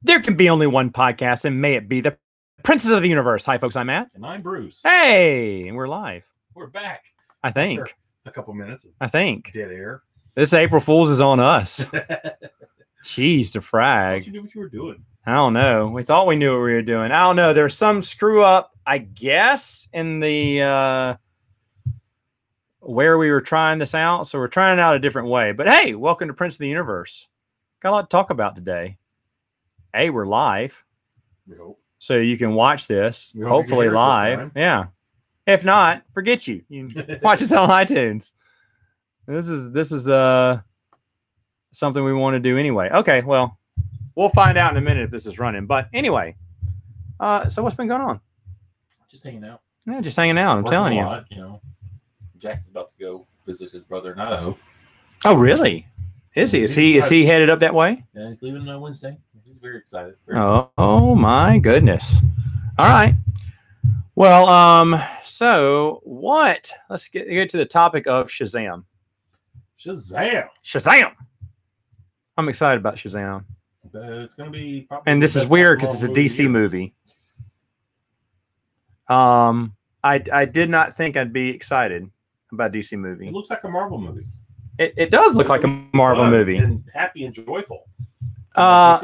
There can be only one podcast, and may it be the Princess of the Universe. Hi, folks. I'm Matt. And I'm Bruce. Hey, and we're live. We're back. I think. After a couple minutes of I think. dead air. This April Fool's is on us. Jeez, to frag. Thought you knew what you were doing. I don't know. We thought we knew what we were doing. I don't know. There's some screw up, I guess, in the where we were trying this out. So we're trying it out a different way. But hey, welcome to Prince of the Universe. Got a lot to talk about today. Hey, we're live. We hope. So you can watch this, hopefully live. Yeah. If not, forget you. You can watch this on iTunes. This is something we want to do anyway. Okay, well, we'll find out in a minute if this is running. But anyway, so what's been going on? Just hanging out. Yeah, just hanging out. I'm telling you. You know, Jackson's about to go visit his brother in Idaho. Oh, really? Is he? Is he headed up that way? Yeah, he's leaving on Wednesday. He's very excited. Oh my goodness. All right. Well, so what? Let's get to the topic of Shazam. Shazam! I'm excited about Shazam. It's going to be probably. And this is weird because it's a DC movie. I did not think I'd be excited about a DC movie. It looks like a Marvel movie. It does look like a Marvel movie. And happy and joyful. Let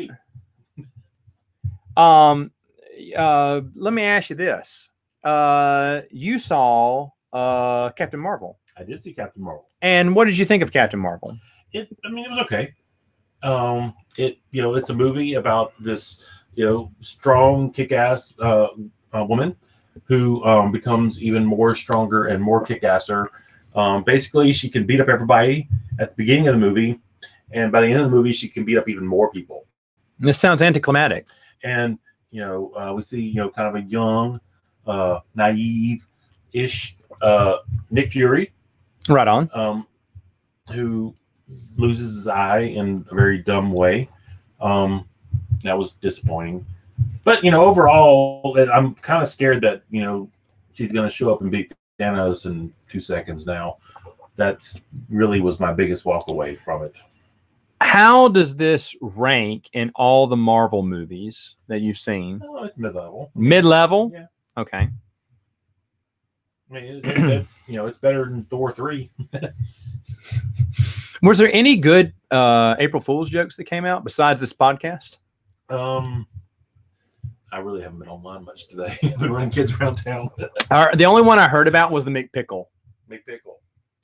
me ask you this. You saw Captain Marvel. I did see Captain Marvel. And what did you think of Captain Marvel? It was okay. It's a movie about this, strong, kick-ass woman who becomes even more stronger and more kick-asser. Basically, she can beat up everybody at the beginning of the movie, and by the end of the movie, she can beat up even more people. And this sounds anticlimactic. And we see kind of a young, naive-ish Nick Fury, right on, who loses his eye in a very dumb way. That was disappointing. But overall, I'm kind of scared that she's going to show up and beat Thanos in 2 seconds now. That's really was my biggest walk away from it. How does this rank in all the Marvel movies that you've seen? Oh, it's mid-level. Mid-level? Yeah. Okay. I mean, it's better than Thor 3. Was there any good April Fool's jokes that came out besides this podcast? I really haven't been online much today. I've been running kids around town. The only one I heard about was the Mick Pickle. Mick Pickle.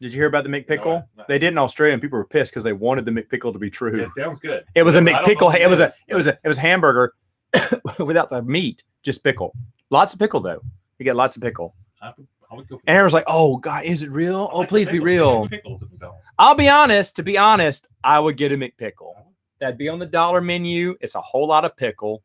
Did you hear about the Mick Pickle? No. They did in Australia, and people were pissed because they wanted the Mick Pickle to be true. That sounds good. It was a Mick Pickle. It was a hamburger without the meat, just pickle. Lots of pickle though. You get lots of pickle. I would go for and everyone's like, "Oh God, is it real? Oh, please be real." Pickles. I'll be honest. To be honest, I would get a McPickle. That'd be on the dollar menu. It's a whole lot of pickle.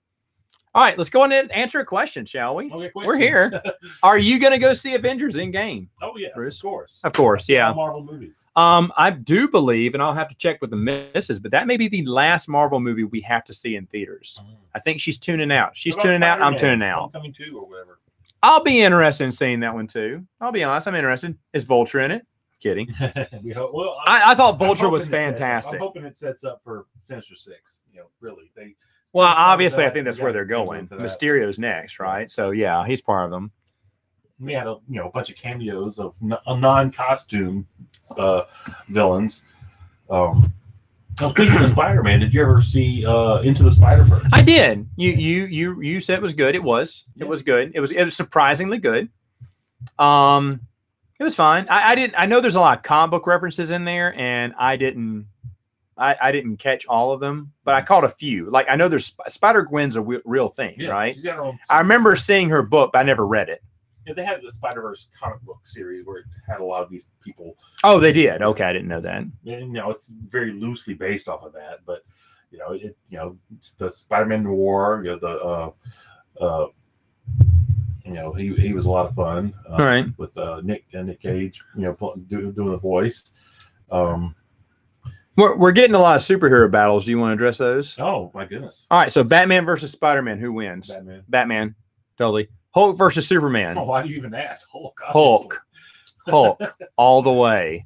All right, let's go on and answer a question, shall we? Okay, we're here. Are you going to go see Avengers Endgame? Oh yes, Bruce? of course. Of course, yeah. All Marvel movies. I do believe, and I'll have to check with the missus, but that may be the last Marvel movie we have to see in theaters. I think she's tuning out. She's tuning out. I'm tuning out. Homecoming 2 or whatever. I'll be interested in seeing that one too. I'll be honest. I'm interested. Is Vulture in it? Kidding. I thought Vulture was fantastic. I'm hoping it sets up for Sinister Six. Really. Well, obviously, I think that's where they're going. Mysterio's next, right? So, yeah, he's part of them. We had a bunch of cameos of non-costume villains. Speaking of Spider-Man, did you ever see Into the Spider-Verse? I did. You said it was good. It was. Yeah. It was good. It was surprisingly good. It was fine. I know there's a lot of comic book references in there, and I didn't catch all of them, but I caught a few. Like I know there's Spider-Gwen's a real thing, right? I remember seeing her book, but I never read it. Yeah, they had the Spider-Verse comic book series where it had a lot of these people. Oh, they did. Okay, I didn't know that. And, it's very loosely based off of that, but the Spider-Man War, he was a lot of fun. All right, with Nick Cage, doing the voice. We're getting a lot of superhero battles. Do you want to address those? Oh my goodness! All right, so Batman versus Spider-Man. Who wins? Batman. Totally. Hulk versus Superman. Oh, why do you even ask? Hulk. All the way.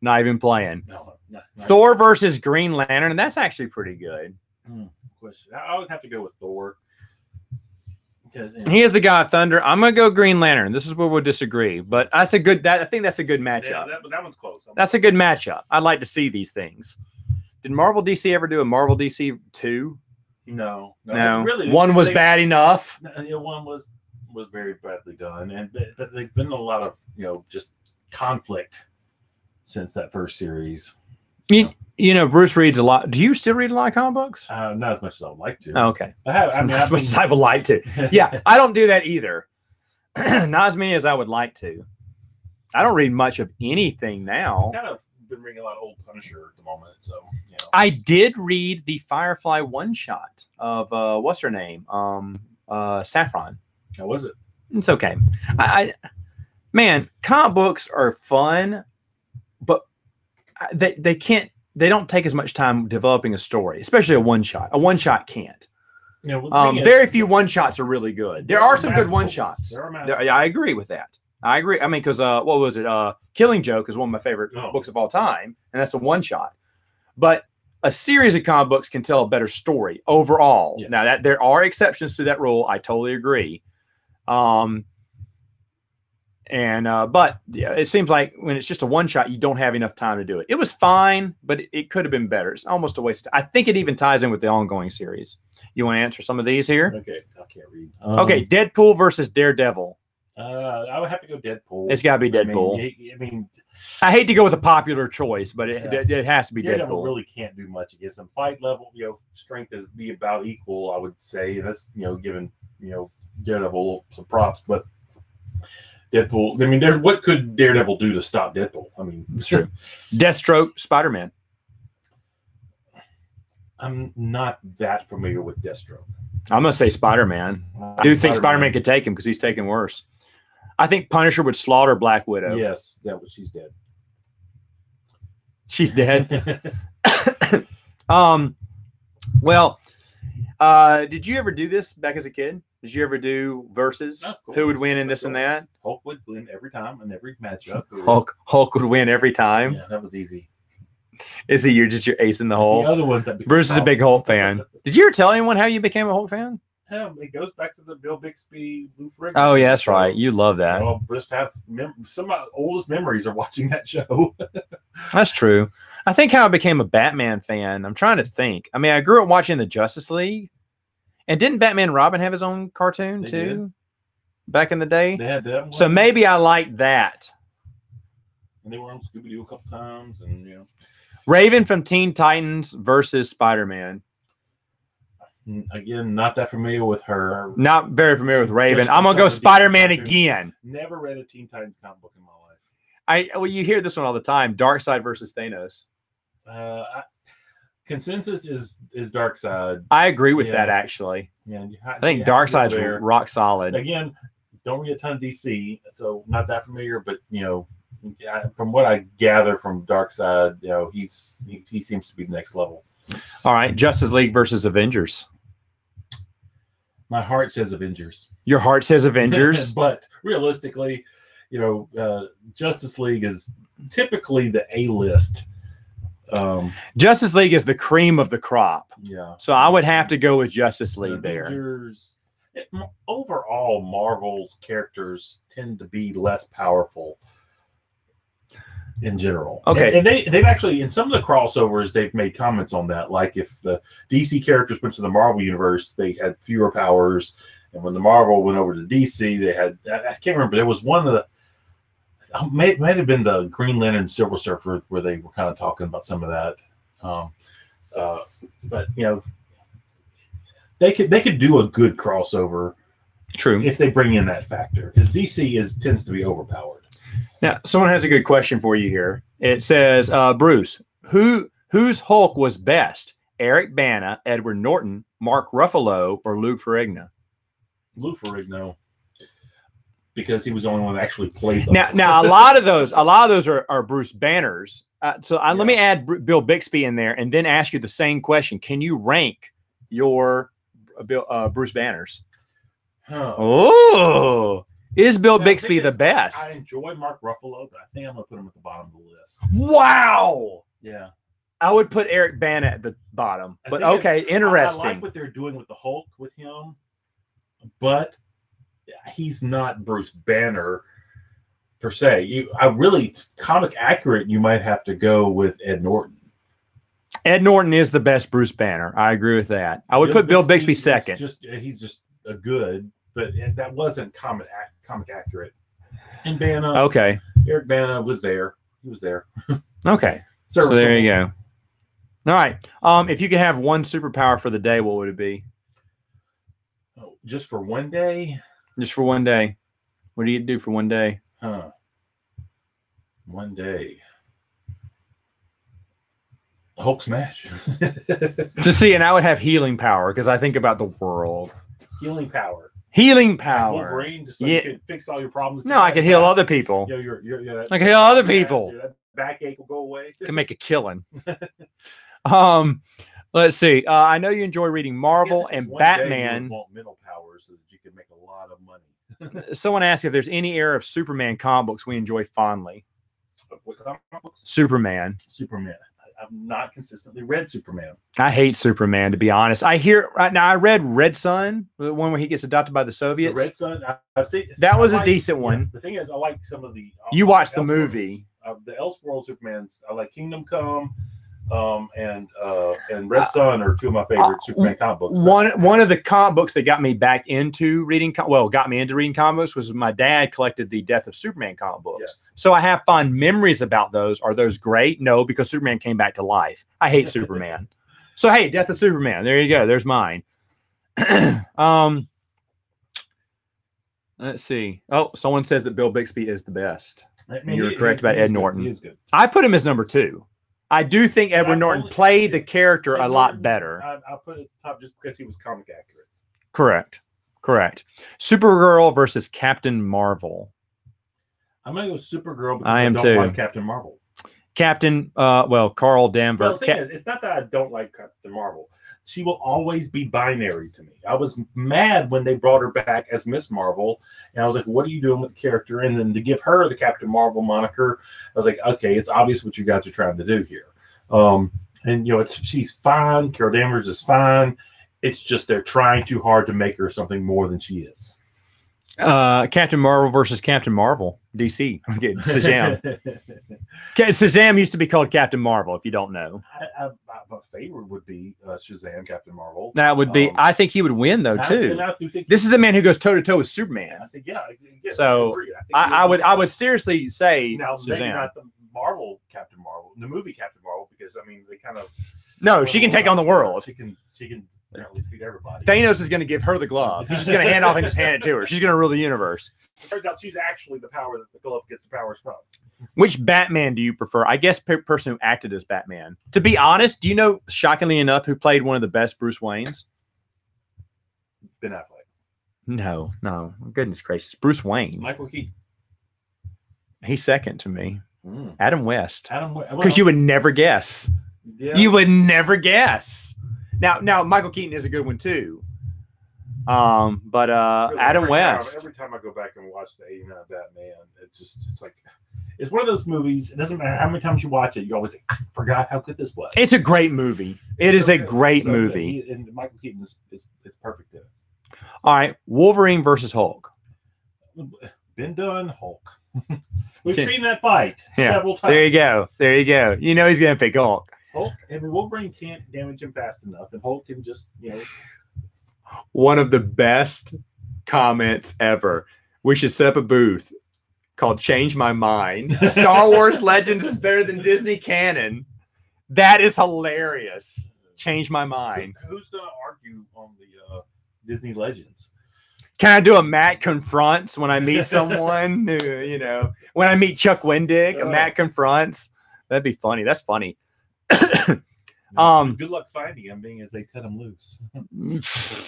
Not even playing. No, Thor versus Green Lantern, and that's actually pretty good. question. I would have to go with Thor. Because, he is the god of thunder. I'm gonna go Green Lantern. This is where we'll disagree, but that's a good. I think that's a good matchup. Yeah, that one's close. That's a good matchup. I'd like to see these things. Did Marvel DC ever do a Marvel DC 2? No. Really, one was bad enough. One was very badly done, and there's been a lot of just conflict since that first series. You know, Bruce reads a lot. Do you still read a lot of comic books? Not as much as I would like to. Oh, okay. Not as much as I would like to. Yeah, I don't do that either. Not as many as I would like to. I don't read much of anything now. Kind of been reading a lot of old Punisher at the moment, so I did read the Firefly one shot of what's her name, Saffron. How was it? It's okay. Man, comic books are fun, but they don't take as much time developing a story, especially a one shot. A one shot can't. Very few one shots are really good. There are some good one shots. I agree with that. I agree. I mean, because what was it? Killing Joke is one of my favorite books of all time, and that's a one shot. But a series of comic books can tell a better story overall. Yeah. Now that there are exceptions to that rule, I totally agree. But yeah, it seems like when it's just a one shot, you don't have enough time to do it. It was fine, but it could have been better. It's almost a waste. I think it even ties in with the ongoing series. You want to answer some of these here? Okay, I can't read. Okay, Deadpool versus Daredevil. I would have to go Deadpool. It's got to be Deadpool. I mean, I hate to go with a popular choice, but it has to be Daredevil Deadpool. Really can't do much against them. Fight level, strength is be about equal. I would say that's giving Daredevil some props, but Deadpool. I mean, what could Daredevil do to stop Deadpool? I mean, it's true. Deathstroke, Spiderman. I'm not that familiar with Deathstroke. I'm gonna say Spider-Man. I do think Spider-Man could take him because he's taken worse. I think Punisher would slaughter Black Widow. Yes, she's dead. She's dead. Did you ever do this back as a kid? Did you ever do versus? Who would win in this and that? Hulk would win every time in every matchup. Hulk would win every time. Yeah, that was easy. Is he? You're ace in the hole. The other ones that Bruce is a big Hulk fan. Did you ever tell anyone how you became a Hulk fan? Yeah, it goes back to the Bill Bixby, Lou Ferrigno. Oh, yeah, that's right. You love that. Well, just have some of my oldest memories are watching that show. That's true. I think how I became a Batman fan. I'm trying to think. I mean, I grew up watching the Justice League, and didn't Batman and Robin have his own cartoon too? Back in the day, they had that one. So maybe I liked that. And they were on Scooby-Doo a couple times, and Raven from Teen Titans versus Spider-Man. Again, not that familiar with her. Not very familiar with Raven. I'm going to go Spider-Man again. Never read a Teen Titans comic book in my life. Well, you hear this one all the time. Darkseid versus Thanos. Consensus is Darkseid. I agree with that, actually. Yeah, I think Darkseid's rock solid. Again, don't read a ton of DC, so not that familiar, but, from what I gather from Darkseid, he seems to be the next level. All right, Justice League versus Avengers. My heart says Avengers. Your heart says Avengers? But realistically, Justice League is typically the A-list. Justice League is the cream of the crop. Yeah. So I would have to go with Justice League Avengers, overall, Marvel's characters tend to be less powerful in general. Okay. And they've actually, in some of the crossovers, they've made comments on that. Like if the DC characters went to the Marvel universe, they had fewer powers. And when the Marvel went over to DC, they had, I can't remember, there was one of the, might have been the Green Lantern Silver Surfer where they were kind of talking about some of that. But they could do a good crossover. True. If they bring in that factor, because DC tends to be overpowered. Now, someone has a good question for you here. It says, Bruce, whose Hulk was best? Eric Bana, Edward Norton, Mark Ruffalo, or Lou Ferrigno? Lou Ferrigno, because he was the only one that actually played them. Now a lot of those are Bruce Banners. Let me add Bill Bixby in there, and then ask you the same question. Can you rank your Bruce Banners? Oh. Is Bill Bixby the best? I enjoy Mark Ruffalo, but I think I'm going to put him at the bottom of the list. Wow. Yeah. I would put Eric Bana at the bottom, but okay, interesting. I like what they're doing with the Hulk with him, but he's not Bruce Banner per se. I really comic accurate. You might have to go with Ed Norton. Ed Norton is the best Bruce Banner. I agree with that. I would put Bill Bixby second. He's just a good, but that wasn't comic accurate. And Bana, okay, Eric Bana was there. He was there. Okay, so there you go. All right. If you could have one superpower for the day, what would it be? Oh, just for one day? Just for one day. What do you do for one day? One day. Hulk smash. To see, and I would have healing power because I think about the world. Healing power. Healing power. Like Wolverine, just so you can fix all your problems. No, I can heal other people. You're I can heal other people. That backache will go away. Can make a killing. Let's see. I know you enjoy reading Marvel and Batman. You want mental powers so that you can make a lot of money. Someone asked if there's any era of Superman comic books we enjoy fondly. What comic books? Superman. I've not consistently read Superman. I hate Superman, to be honest. I read Red Sun, the one where he gets adopted by the Soviets. The Red Sun, I've seen that was a decent one. The thing is, I like some of the. You watched the movie. The Elseworld Supermans. I like Kingdom Come, and Red Sun are two of my favorite Superman comic books. One of the comic books that got me back into reading, got me into reading comic books was my dad collected the Death of Superman comic books. Yes. So I have fond memories about those. Are those great? No, because Superman came back to life. I hate Superman. So hey, Death of Superman. There you go. There's mine. Let's see. Oh, someone says that Bill Bixby is the best. You're correct about Ed Norton. He is good. I put him as number 2. I do think Edward Norton played the character a lot better. I put it top just because he was comic accurate. Correct. Supergirl versus Captain Marvel. I'm gonna go Supergirl because I don't like Captain Marvel. Carl Danvers. Well, the thing is, it's not that I don't like Captain Marvel. She will always be binary to me. I was mad when they brought her back as Miss Marvel, and I was like, "What are you doing with the character?" And then to give her the Captain Marvel moniker, I was like, "Okay, it's obvious what you guys are trying to do here." And she's fine. Carol Danvers is fine. It's just they're trying too hard to make her something more than she is. Captain Marvel versus Captain Marvel. DC. I'm getting Shazam. Shazam used to be called Captain Marvel, if you don't know. My favorite would be Shazam, Captain Marvel. That would be. I think he would win though too. This is the man who goes toe to toe with Superman. I think, so I would seriously say now, Shazam. Maybe not the Marvel Captain Marvel, the movie Captain Marvel, because I mean they kind of. No, she can take on the world. She can apparently beat everybody. Thanos is going to give her the glove. He's just going to hand off and just hand it to her. She's going to rule the universe. It turns out she's actually the power that the glove gets the powers from. Which Batman do you prefer? I guess person who acted as Batman. To be honest, do you know, shockingly enough, who played one of the best Bruce Waynes? Ben Affleck. No. Goodness gracious. Bruce Wayne. Michael Keaton. He's second to me. Adam West. Because well, you would never guess. Yeah. You would never guess. Now, Michael Keaton is a good one too. But Adam West. Every time I go back and watch the '89 Batman, it's like it's one of those movies. It doesn't matter how many times you watch it, you always think, I forgot how good this was. It's a great movie. It is a great movie. And Michael Keaton is perfect in it. All right, Wolverine versus Hulk. Been done, Hulk. We've seen that fight several times. There you go. You know he's gonna pick Hulk. Wolverine can't damage him fast enough, and Hulk can just, One of the best comments ever. We should set up a booth called Change My Mind. Star Wars Legends is better than Disney canon. That is hilarious. Change my mind. Who's going to argue on the Disney Legends? Can I do a Matt confronts when I meet someone? When I meet Chuck Wendig, a Matt confronts. That'd be funny. That's funny. Good luck finding him, being as they cut him loose.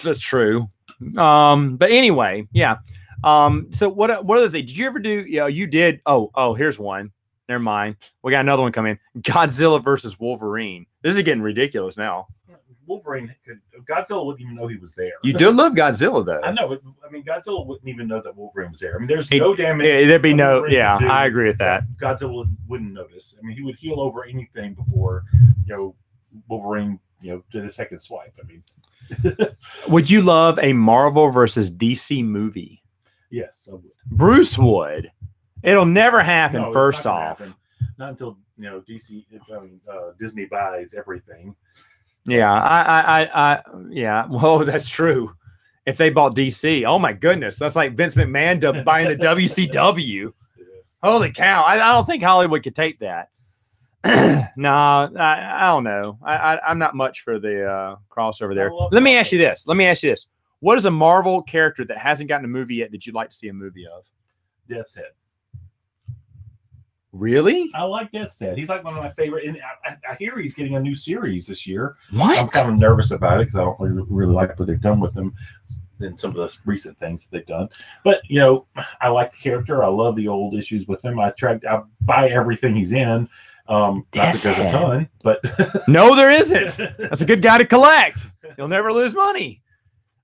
That's true. But anyway, yeah. So what other thing did you ever do? You did. Oh, here's one. Never mind. We got another one coming. Godzilla versus Wolverine. This is getting ridiculous now. Wolverine Godzilla wouldn't even know he was there. You do love Godzilla, though. I know, but I mean, Godzilla wouldn't even know that Wolverine was there. I mean, there's no damage. There'd be no. Wolverine Yeah, could do I agree with that. Godzilla wouldn't notice. I mean, he would heal over anything before, Wolverine, did a second swipe. I mean, would you love a Marvel versus DC movie? Yes, I would. Bruce would. It'll never happen. No, first off, not until Disney buys everything. Yeah, yeah. Well, that's true. If they bought DC, oh my goodness, that's like Vince McMahon buying the WCW. Yeah. Holy cow! I don't think Hollywood could take that. No, I don't know. I'm not much for the crossover there. Let me ask you this. What is a Marvel character that hasn't gotten a movie yet that you'd like to see a movie of? Death's Head. Really? I like Death's Head. He's like one of my favorite. And I hear he's getting a new series this year. What? I'm kind of nervous about it because I don't really like what they've done with him in some of the recent things that they've done. But I like the character. I love the old issues with him. I buy everything he's in. Not that there's a ton, but no, there isn't. That's a good guy to collect. You'll never lose money.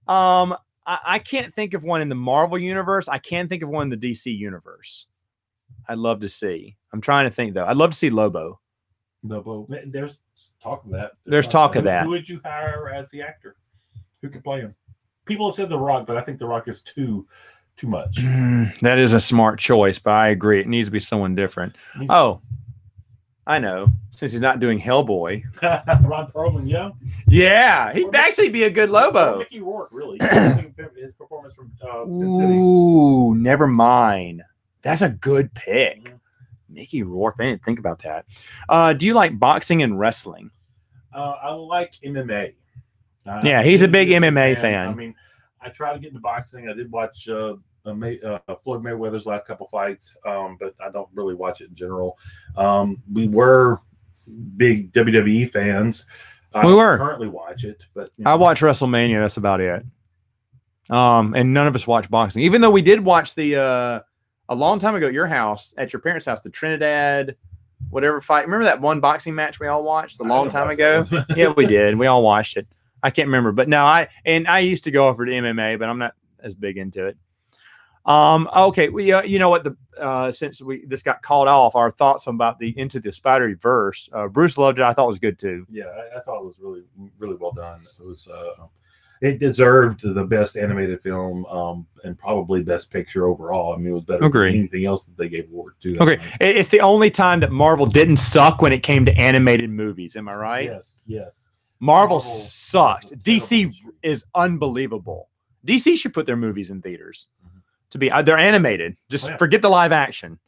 I can't think of one in the Marvel universe. I can think of one in the DC universe. I'd love to see. I'm trying to think though. I'd love to see Lobo. Lobo. There's talk of that. There's talk of that. Who would you hire as the actor? Who could play him? People have said The Rock, but I think The Rock is too much. That is a smart choice, but I agree. It needs to be someone different. I know. Since he's not doing Hellboy. Ron Perlman, yeah? Yeah, he'd actually be a good Lobo. Mickey Rourke, really. His performance from Sin City. Ooh, never mind. That's a good pick. Mm-hmm. Mickey Rourke. I didn't think about that. Do you like boxing and wrestling? I like MMA. Yeah, he's a big MMA fan. I mean, I try to get into boxing. I did watch Floyd Mayweather's last couple fights, but I don't really watch it in general. We were big WWE fans. We were. Currently watch it, but I watch WrestleMania. That's about it. And none of us watch boxing, even though we did watch the a long time ago at your house, at your parents' house, the Trinidad whatever fight. Remember that one boxing match we all watched a long time ago? Yeah, we did. We all watched it. I can't remember, but no, I used to go over to MMA, but I'm not as big into it. Okay, you know what? Since this got called off, our thoughts about the Into the Spider-Verse. Bruce loved it. I thought it was good too. Yeah, I thought it was really, really well done. It was. It deserved the best animated film and probably best picture overall. I mean, it was better than anything else that they gave award to. Okay, it's the only time that Marvel didn't suck when it came to animated movies. Am I right? Yes. Marvel sucked. DC is unbelievable. DC should put their movies in theaters. They're animated. Just forget the live action.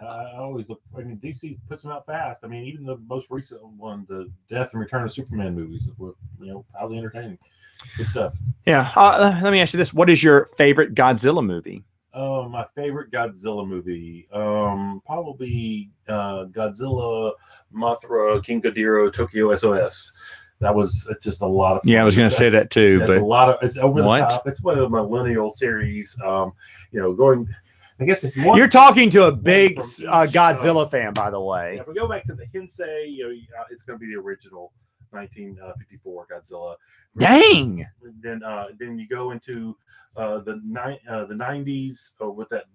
I always look. I mean, DC puts them out fast. I mean, even the most recent one, the Death and Return of Superman movies, were highly entertaining. Good stuff. Yeah. Let me ask you this: what is your favorite Godzilla movie? My favorite Godzilla movie, probably Godzilla, Mothra, King Ghidorah, Tokyo SOS. It's just a lot of fun. Yeah, I was going to say that too, but it's over the top. It's one of the millennial series. Going. I guess if you're talking to a big Godzilla fan, by the way. If we go back to the Heisei, it's going to be the original 1954 Godzilla. Dang. Then you go into the 90s with that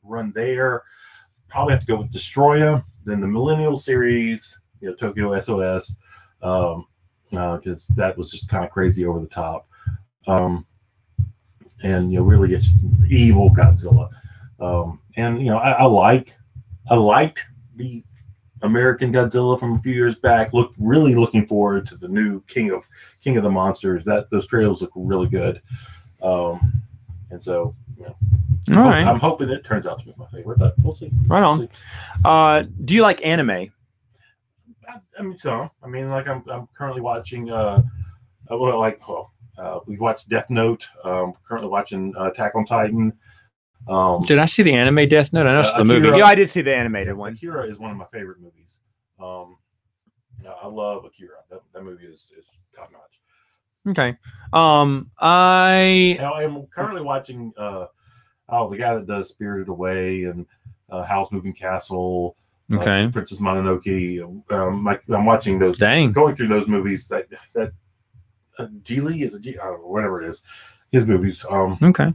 run there. Probably have to go with Destroya. Then the Millennial series, Tokyo SOS. Because that was just kind of crazy over the top, and really it's evil Godzilla, and I liked the American Godzilla from a few years back. Really looking forward to the new King of the Monsters. Those trailers look really good, and so I'm hoping it turns out to be my favorite, but we'll see. Right on. Do you like anime? I mean, some. I mean, like I'm currently watching. We've watched Death Note. Currently watching Attack on Titan. Did I see the anime Death Note? I know the movie. Yeah, I did see the animated one. Akira is one of my favorite movies. I love Akira. That movie is top notch. Okay. I am currently watching. The guy that does Spirited Away and Howl's Moving Castle. Okay. Princess Mononoke. I'm watching those. Dang. Going through those movies that Geely is I don't know, whatever it is. His movies. Okay.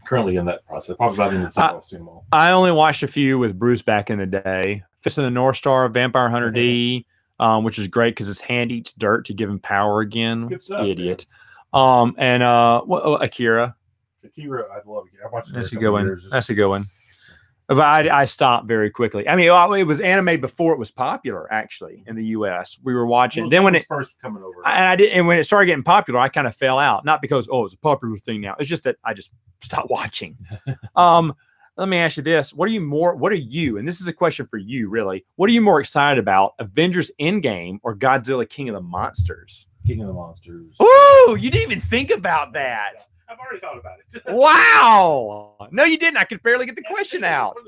Currently in that process. Probably about in the summer. I've seen them all. I only watched a few with Bruce back in the day. Fist of the North Star, Vampire Hunter D, which is great because his hand eats dirt to give him power again. Good stuff, idiot. And Akira. Akira, I love it. I watched it. That's a good one. That's a good one. But I stopped very quickly. I mean, it was anime before it was popular, actually, in the U.S. We were watching. Then when it first coming over, and when it started getting popular, I kind of fell out. Not because it's a popular thing now. It's just that I just stopped watching. Let me ask you this: What are you? And this is a question for you, really. What are you more excited about, Avengers Endgame or Godzilla King of the Monsters? King of the Monsters. Ooh, you didn't even think about that. I've already thought about it. Wow. No, you didn't. I could barely get the question out.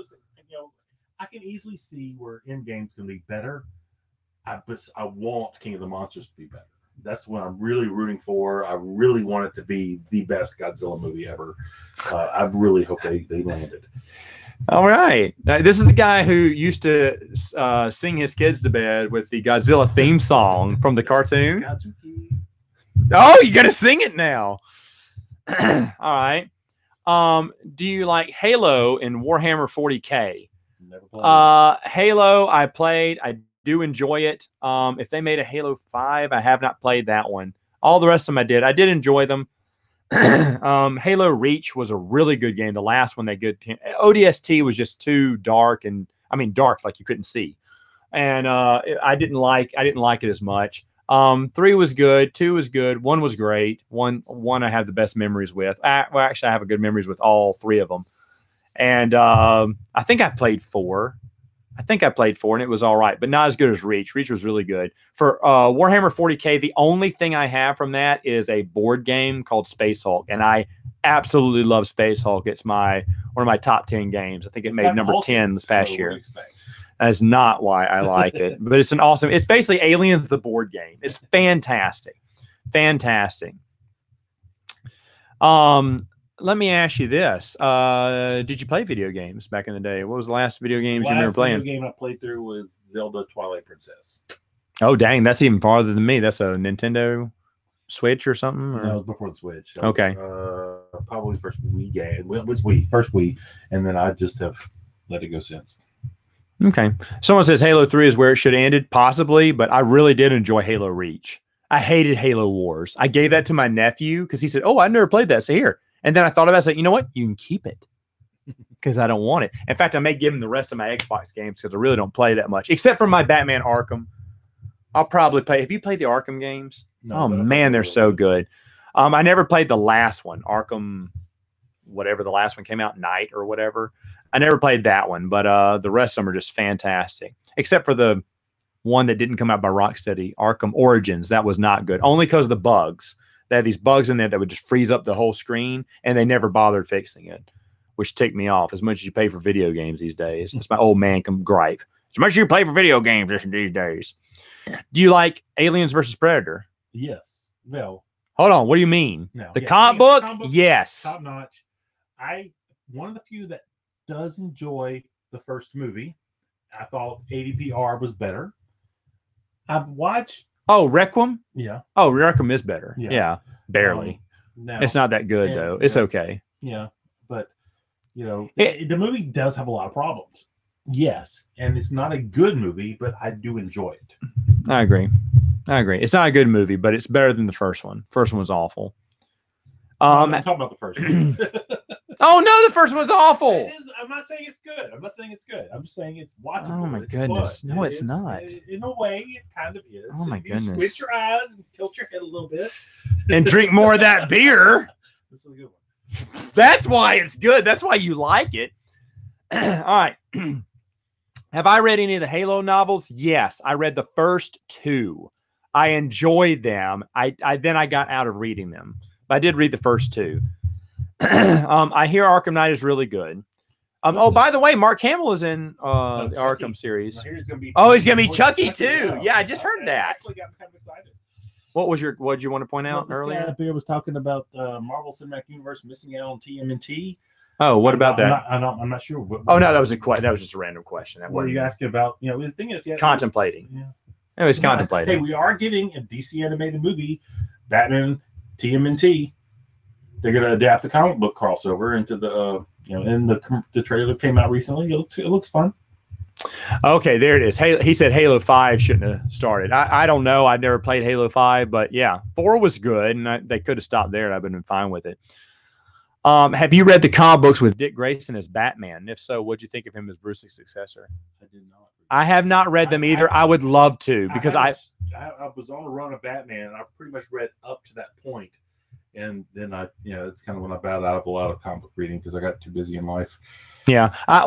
I can easily see where Endgame's going to be better. But I want King of the Monsters to be better. That's what I'm really rooting for. I really want it to be the best Godzilla movie ever. I really hope they land it. All right. Now, this is the guy who used to sing his kids to bed with the Godzilla theme song from the cartoon. Oh, you got to sing it now. All right. Do you like Halo and Warhammer 40K? Never played. Halo, I played. I do enjoy it. If they made a Halo 5, I have not played that one. All the rest of them I did. I did enjoy them. Halo Reach was a really good game. The last one they did. ODST was just too dark, and I mean dark like you couldn't see. And I didn't like it as much. 3 was good, 2 was good, 1 was great. One I have the best memories with. Well, actually, I have a good memories with all 3 of them. And I think I played 4. And it was all right, but not as good as Reach. Reach was really good. For Warhammer 40K, the only thing I have from that is a board game called Space Hulk, and I absolutely love Space Hulk. It's one of my top 10 games. I think it made number 10 this past year. That's not why I like it, but it's it's basically Aliens, the board game. It's fantastic. Fantastic. Let me ask you this. Did you play video games back in the day? What was the last video games you remember playing? The last video game I played through was Zelda Twilight Princess. Oh, dang. That's even farther than me. That's a Nintendo Switch or something? Or? No, it was before the Switch. Okay. Probably first Wii game. Well, it was Wii. First Wii. And then I just have let it go since. Okay. Someone says Halo 3 is where it should have ended, possibly, but I really did enjoy Halo Reach. I hated Halo Wars. I gave that to my nephew because he said, oh, I never played that. So here. And then I thought about it. I said, you know what? You can keep it because I don't want it. In fact, I may give him the rest of my Xbox games because I really don't play that much, except for my Batman Arkham. I'll probably play. Have you played the Arkham games? No, oh, man, they're so good. I never played the last one, Arkham, whatever the last one came out, Night or whatever. I never played that one, but the rest of them are just fantastic, except for the one that didn't come out by Rocksteady, Arkham Origins. That was not good, only because of the bugs. They had these bugs in there that would just freeze up the whole screen, and they never bothered fixing it, which ticked me off as much as you pay for video games these days. It's my old man gripe. As much as you pay for video games these days. Do you like Aliens versus Predator? Yes. No. Hold on. What do you mean? No. The comic book? Yes. Top notch. One of the few that does enjoy the first movie. I thought ADPR was better. I've watched. Oh, Requiem? Yeah. Oh, Requiem is better. Yeah. Barely. No. It's not that good, though. It's okay. Yeah. But, the movie does have a lot of problems. Yes. And it's not a good movie, but I do enjoy it. I agree. It's not a good movie, but it's better than the first one. First one was awful. I'm talking about the first one. Oh, no, the first one was awful. It is. I'm not saying it's good. I'm just saying it's watchable. Oh, my goodness. No, it's not. In a way, it kind of is. Oh, my goodness. Squint your eyes and tilt your head a little bit. And drink more of that beer. This is a good one. That's why it's good. That's why you like it. All right. Have I read any of the Halo novels? Yes, I read the first 2. I enjoyed them. Then I got out of reading them. But I did read the first 2. I hear Arkham Knight is really good. By the way, Mark Hamill is in the Arkham series. He's going to be Chucky too. Yeah, I just heard that. Actually got kind of excited. What did you want to point out earlier? This guy up here was talking about Marvel Cinematic Universe missing out on TMNT. Oh, what about that? I'm not sure. Oh no, that was just a random question. What are you asking about? The thing is, contemplating. Yeah. It was contemplating. Hey, we are getting a DC animated movie Batman TMNT. They're going to adapt the comic book crossover into the and the trailer came out recently. It looks fun. Okay, there it is. He said Halo 5 shouldn't have started. I don't know. I've never played Halo 5, but yeah, 4 was good, and they could have stopped there, and I've been fine with it. Have you read the comic books with Dick Grayson as Batman? And if so, what'd you think of him as Bruce's successor? I did not. I have not read them either. I would love to, because I was on a run of Batman, and I pretty much read up to that point. And then it's kind of when I bowed out of a lot of comic book reading because I got too busy in life. Yeah. I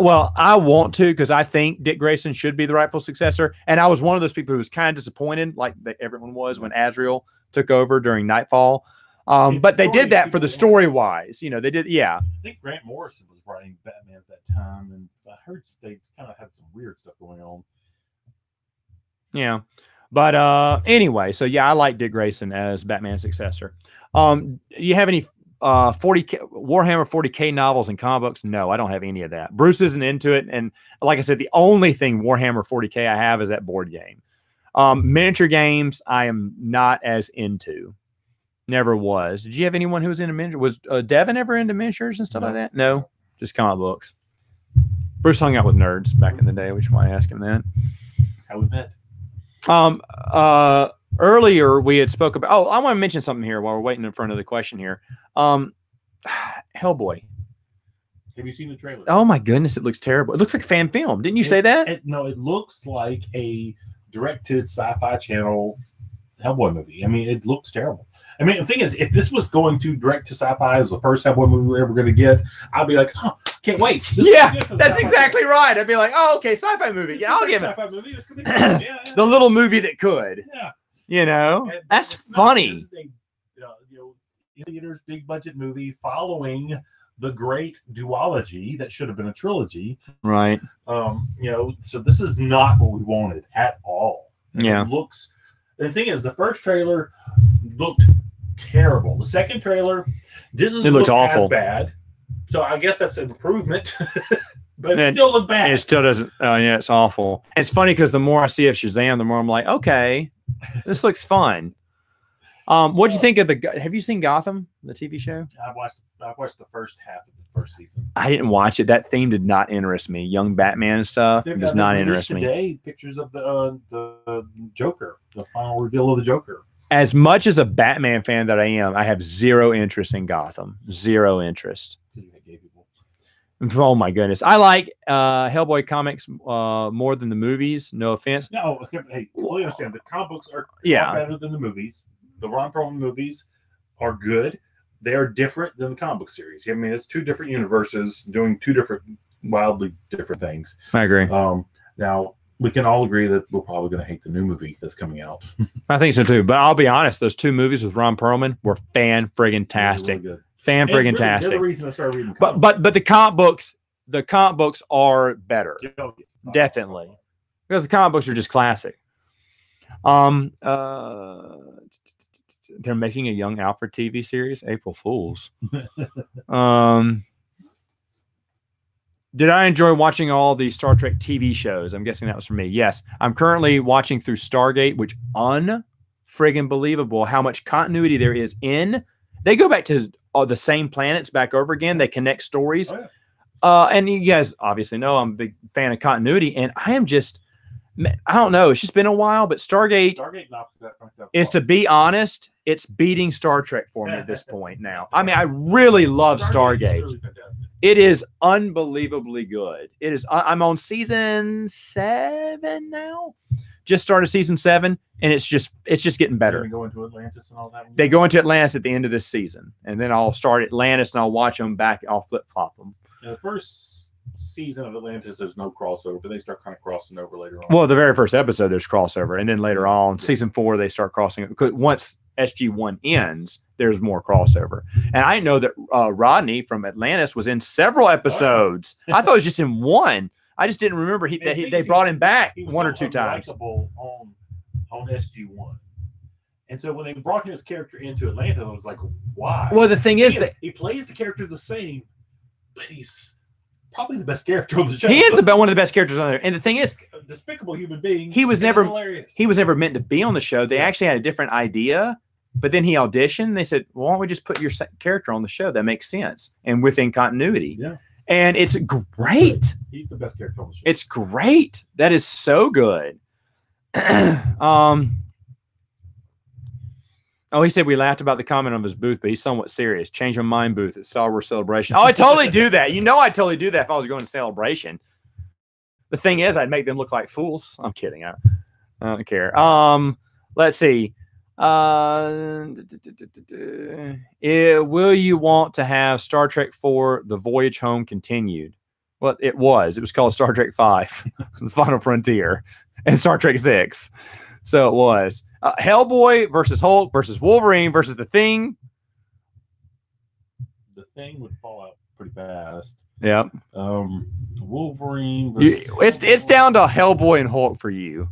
want to, because I think Dick Grayson should be the rightful successor. And I was one of those people who was kind of disappointed, like everyone was, when Azrael took over during Nightfall. But they did that for the story-wise. They did, yeah. I think Grant Morrison was writing Batman at that time, and I heard they kind of had some weird stuff going on. Yeah. But anyway, so yeah, I like Dick Grayson as Batman's successor. You have any 40K Warhammer 40K novels and comic books? No, I don't have any of that. Bruce isn't into it, and like I said, the only thing Warhammer 40K I have is that board game. Miniature games I am not as into. Never was. Did you have anyone who was into miniature? Was Devin ever into miniatures and stuff like that? No, just comic books. Bruce hung out with nerds back in the day, which is why I asked him that. How we met. Earlier we had spoke about. I want to mention something here while we're waiting for another question here. Hellboy. Have you seen the trailer? Oh my goodness, it looks terrible. It looks like a fan film. Didn't you say that? No, it looks like a directed Sci-Fi Channel Hellboy movie. I mean, it looks terrible. I mean, the thing is, if this was going to direct to Sci-Fi as the first Hellboy movie we're ever going to get, I'd be like, can't wait. That's exactly right. I'd be like, okay, sci-fi movie. Yeah, I'll give it. Sci-fi movie. It's gonna be fun. Yeah. The little movie that could. Yeah. That's funny. This is a theaters big budget movie following the great duology that should have been a trilogy. Right. So this is not what we wanted at all. Yeah. The thing is, the first trailer looked terrible. The second trailer didn't look awful. as bad. So I guess that's an improvement, but it still looked bad. It still doesn't. Oh yeah, it's awful. It's funny because the more I see of Shazam, the more I'm like, okay, this looks fun. What'd you think of have you seen Gotham, the TV show? I watched the first half of the first season. I didn't watch it. That theme did not interest me. Young Batman and stuff does not interest me. Today, pictures of the Joker, the final reveal of the Joker. As much as a Batman fan that I am, I have zero interest in Gotham. Zero interest. Oh my goodness. I like Hellboy comics more than the movies. No offense. No, hey, fully understand. The comic books are better than the movies. The Ron Perlman movies are good. They are different than the comic book series. I mean, it's two different universes doing two different, wildly different things. I agree. Now, we can all agree that we're probably going to hate the new movie that's coming out. I think so too. But I'll be honest, those two movies with Ron Perlman were fan-friggin-tastic. Really good. Fan-friggin-tastic. They're the reason I started reading comics. But the comic books are better. Definitely. Because the comic books are just classic. They're making a Young Alfred TV series. April Fools. Did I enjoy watching all the Star Trek TV shows? I'm guessing that was for me. Yes. I'm currently watching through Stargate, which unfriggin' believable how much continuity there is in. They go back to the same planets back over again. They connect stories. Oh, yeah. And you guys obviously know I'm a big fan of continuity. And I am just, I don't know. It's just been a while, but Stargate is, to be honest, it's beating Star Trek for me at this point now. I mean, I really love Stargate. Really it is unbelievably good. It is. I'm on season 7 now. Just started season 7, and it's just getting better. They go into Atlantis and all that. They go into Atlantis at the end of this season, and then I'll start Atlantis and I'll watch them back. I'll flip flop them. The first season of Atlantis, there's no crossover, but they start kind of crossing over later on. Well, the very first episode, there's crossover, and then later on, season 4, they start crossing it. Because once SG1 ends, there's more crossover. And I know that Rodney from Atlantis was in several episodes. I thought it was just in one. I just didn't remember they brought him back one or two times. On SG1. And so when they brought his character into Atlantis, I was like, why? Well, the thing is that he plays the character the same, but he's probably the best character on the show. He is one of the best characters on there. And the thing is, a despicable human being. He was never hilarious. He was never meant to be on the show. They actually had a different idea, But then he auditioned. And they said, well, "Why don't we just put your character on the show? That makes sense and within continuity." Yeah. And it's great. He's the best character on the show. It's great. That is so good. Oh, he said we laughed about the comment of his booth, but he's somewhat serious. Change my mind booth at Star Wars Celebration. Oh, I totally do that. You know, I totally do that if I was going to Celebration. The thing is, I'd make them look like fools. I'm kidding. I don't care. Let's see. Will you want to have Star Trek 4, The Voyage Home continued? Well, it was. It was called Star Trek 5, The Final Frontier, and Star Trek 6. So it was. Hellboy versus Hulk versus Wolverine versus The Thing. The Thing would fall out pretty fast. Yep. Wolverine versus it's down to Hellboy and Hulk for you.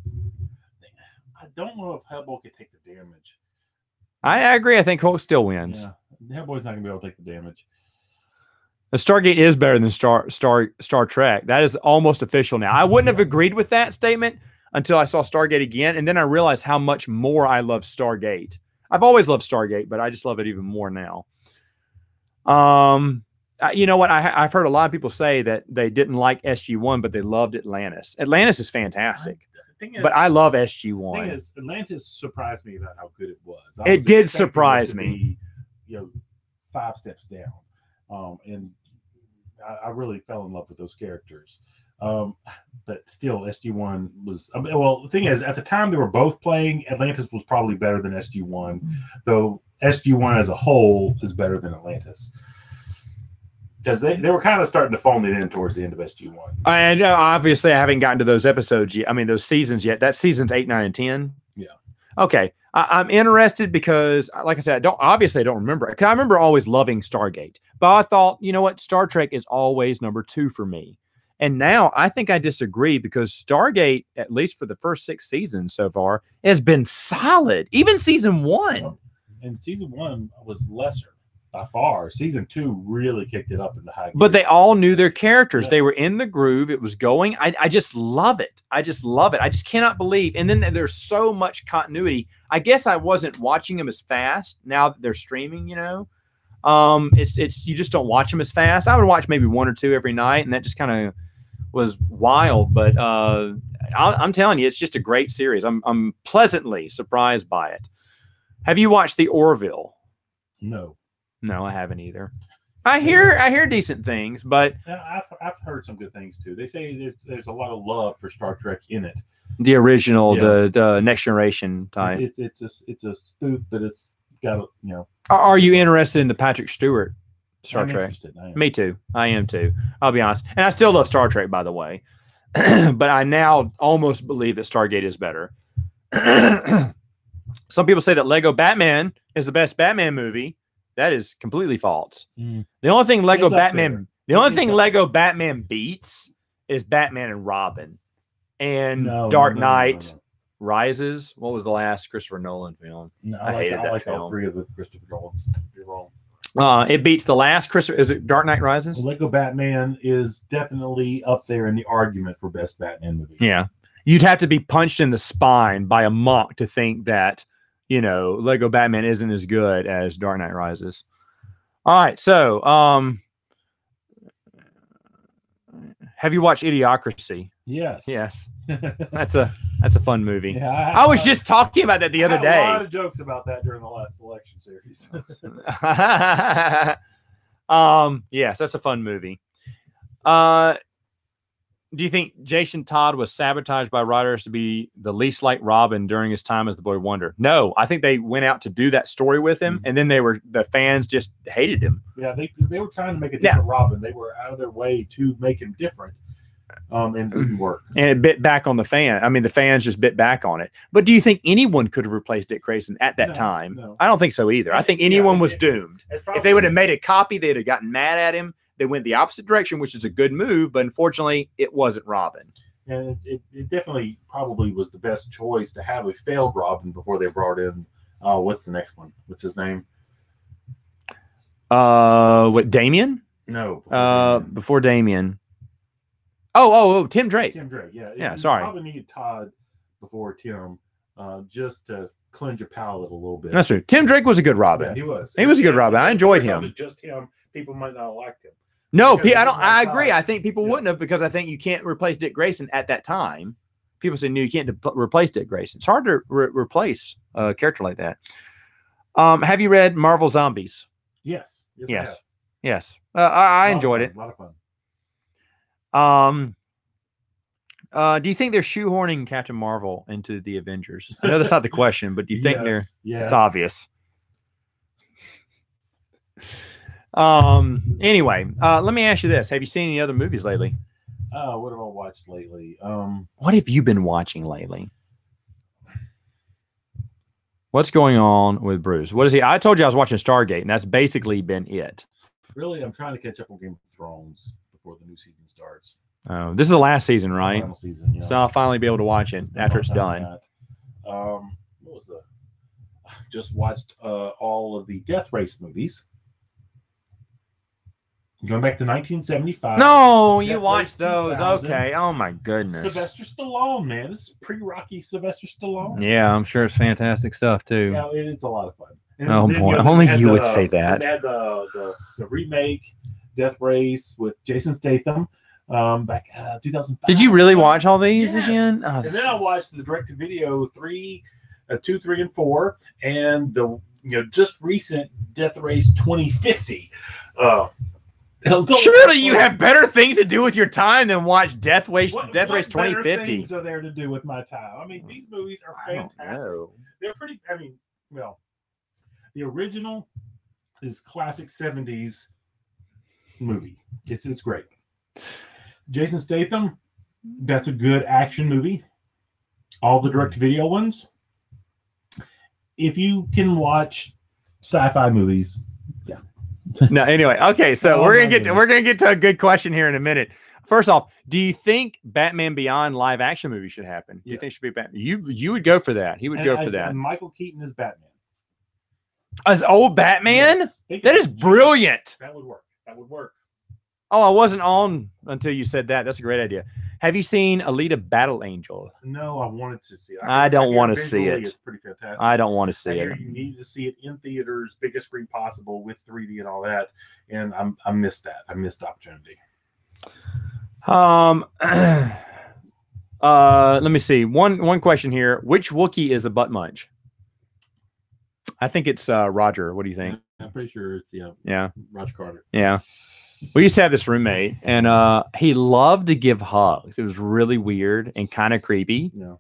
I don't know if Hellboy could take the damage. I agree. I think Hulk still wins. Yeah. Hellboy's not going to be able to take the damage. The Stargate is better than Star Trek. That is almost official now. I wouldn't have agreed with that statement until I saw Stargate again, and then I realized how much more I love Stargate. I've always loved Stargate, but I just love it even more now. You know what? I've heard a lot of people say that they didn't like SG-1, but they loved Atlantis. Atlantis is fantastic, but I love SG-1. The thing is, Atlantis surprised me about how good it was. It did surprise me. You know, 5 steps down, and I really fell in love with those characters. But still, SG-1 was. Well, the thing is, at the time they were both playing, Atlantis was probably better than SG-1, though SG-1 as a whole is better than Atlantis. Because they were kind of starting to phone it in towards the end of SG-1. And obviously, I haven't gotten to those episodes yet. I mean, those seasons yet. That season's 8, 9, and 10. Yeah. Okay. I'm interested because, like I said, I don't remember it. I remember always loving Stargate. But I thought, you know what? Star Trek is always number 2 for me. And now I think I disagree because Stargate, at least for the first 6 seasons so far, has been solid. Even season 1. And season 1 was lesser. By far, season 2 really kicked it up into high gear. But they all knew their characters. Yeah. They were in the groove. It was going. I just love it. I just love it. I just cannot believe. And then there's so much continuity. I guess I wasn't watching them as fast now that they're streaming. You know, it's you just don't watch them as fast. I would watch maybe 1 or 2 every night, and that just kind of was wild. But I'm telling you, it's just a great series. I'm pleasantly surprised by it. Have you watched The Orville? No, I haven't either. I hear decent things, but I've heard some good things too. They say there's a lot of love for Star Trek in it. The original, yeah. the Next Generation type. It's a spoof, but it's got Are you interested in the Patrick Stewart Star Trek? Me too. I am too. I'll be honest, and I still love Star Trek, by the way. But I now almost believe that Stargate is better. Some people say that Lego Batman is the best Batman movie. That is completely false. The only thing Lego Batman beats is Batman and Robin and Dark Knight Rises. What was the last Christopher Nolan film? I hated that film. All 3 of the Christopher Nolans. You're wrong. It beats the last Christopher. Is it Dark Knight Rises? Lego Batman is definitely up there in the argument for best Batman movie. Yeah, you'd have to be punched in the spine by a monk to think that. You know, Lego Batman isn't as good as Dark Knight Rises. All right, so have you watched Idiocracy? Yes. That's a fun movie. Yeah, I was just talking about that the other day. A lot of jokes about that during the last selection series. Yes, that's a fun movie. Do you think Jason Todd was sabotaged by writers to be the least like Robin during his time as the Boy Wonder? No, I think they went out to do that story with him, and then the fans just hated him. Yeah, they were trying to make a different Robin. They were out of their way to make him different, and it didn't work. And it bit back on the fan. I mean, the fans just bit back on it. But do you think anyone could have replaced Dick Grayson at that time? No. I don't think so either. I think anyone was doomed. If they would have made a copy, they'd have gotten mad at him. They went the opposite direction, which is a good move, but unfortunately, it wasn't Robin. And it definitely probably was the best choice to have a failed Robin before they brought in. What's the next one? What's his name? What, Damien? No. Before Damien. Oh, Tim Drake. Tim Drake, yeah. Yeah, sorry. Probably needed Todd before Tim, just to cleanse your palate a little bit. That's true. Tim Drake was a good Robin. Yeah, he was. He was a good Robin. I enjoyed him. Just him. People might not like him. No, I agree. I think people wouldn't have, because I think you can't replace Dick Grayson at that time. People say, no, you can't replace Dick Grayson. It's hard to replace a character like that. Have you read Marvel Zombies? Yes. Yes. I enjoyed it. A lot of fun. Do you think they're shoehorning Captain Marvel into the Avengers? I know that's not the question, but do you think it's obvious? Anyway, let me ask you this. Have you seen any other movies lately? What have I watched lately? What have you been watching lately? What's going on with Bruce? What is he? I told you I was watching Stargate, and that's basically been it. Really, I'm trying to catch up on Game of Thrones before the new season starts. Oh, this is the last season, right? Final season, yeah. So I'll finally be able to watch it after it's done. What was the? Just watched all of the Death Race movies. Going back to 1975. No, you watched those. Okay. Oh, my goodness. Sylvester Stallone, man. This is pre-Rocky Sylvester Stallone. Yeah, I'm sure it's fantastic stuff, too. Yeah, it's a lot of fun. And oh, then, boy. You know, only you would say that. They had the remake, Death Race, with Jason Statham back 2005. Did you really watch all these again? Oh, and then I watched the direct-to-video 2, 3, and 4, and the just recent Death Race 2050. Surely you have better things to do with your time than watch Death Race 2050. Things are there to do with my time? I mean, these movies are fantastic. They're pretty. I mean, well, the original is classic 70s movie. It's great. Jason Statham, that's a good action movie. All the direct-to-video ones. If you can watch sci-fi movies. No, anyway, okay, so we're gonna get to a good question here in a minute. First off, do you think Batman Beyond live action movie should happen? Do you think it should be Batman? You would go for that. He would go for that. And Michael Keaton is Batman. As old Batman? Yes. That is brilliant. That would work. Oh, I wasn't on until you said that. That's a great idea. Have you seen Alita Battle Angel? No, I wanted to see it. I don't want to see it. It's pretty fantastic. I don't want to see it. You need to see it in theaters, biggest screen possible with 3D and all that. And I missed that. I missed the opportunity. Let me see. One question here. Which Wookiee is a butt munch? I think it's Roger. What do you think? I'm pretty sure it's Roger Carter. Yeah. We used to have this roommate, and he loved to give hugs. It was really weird and kind of creepy. Yeah.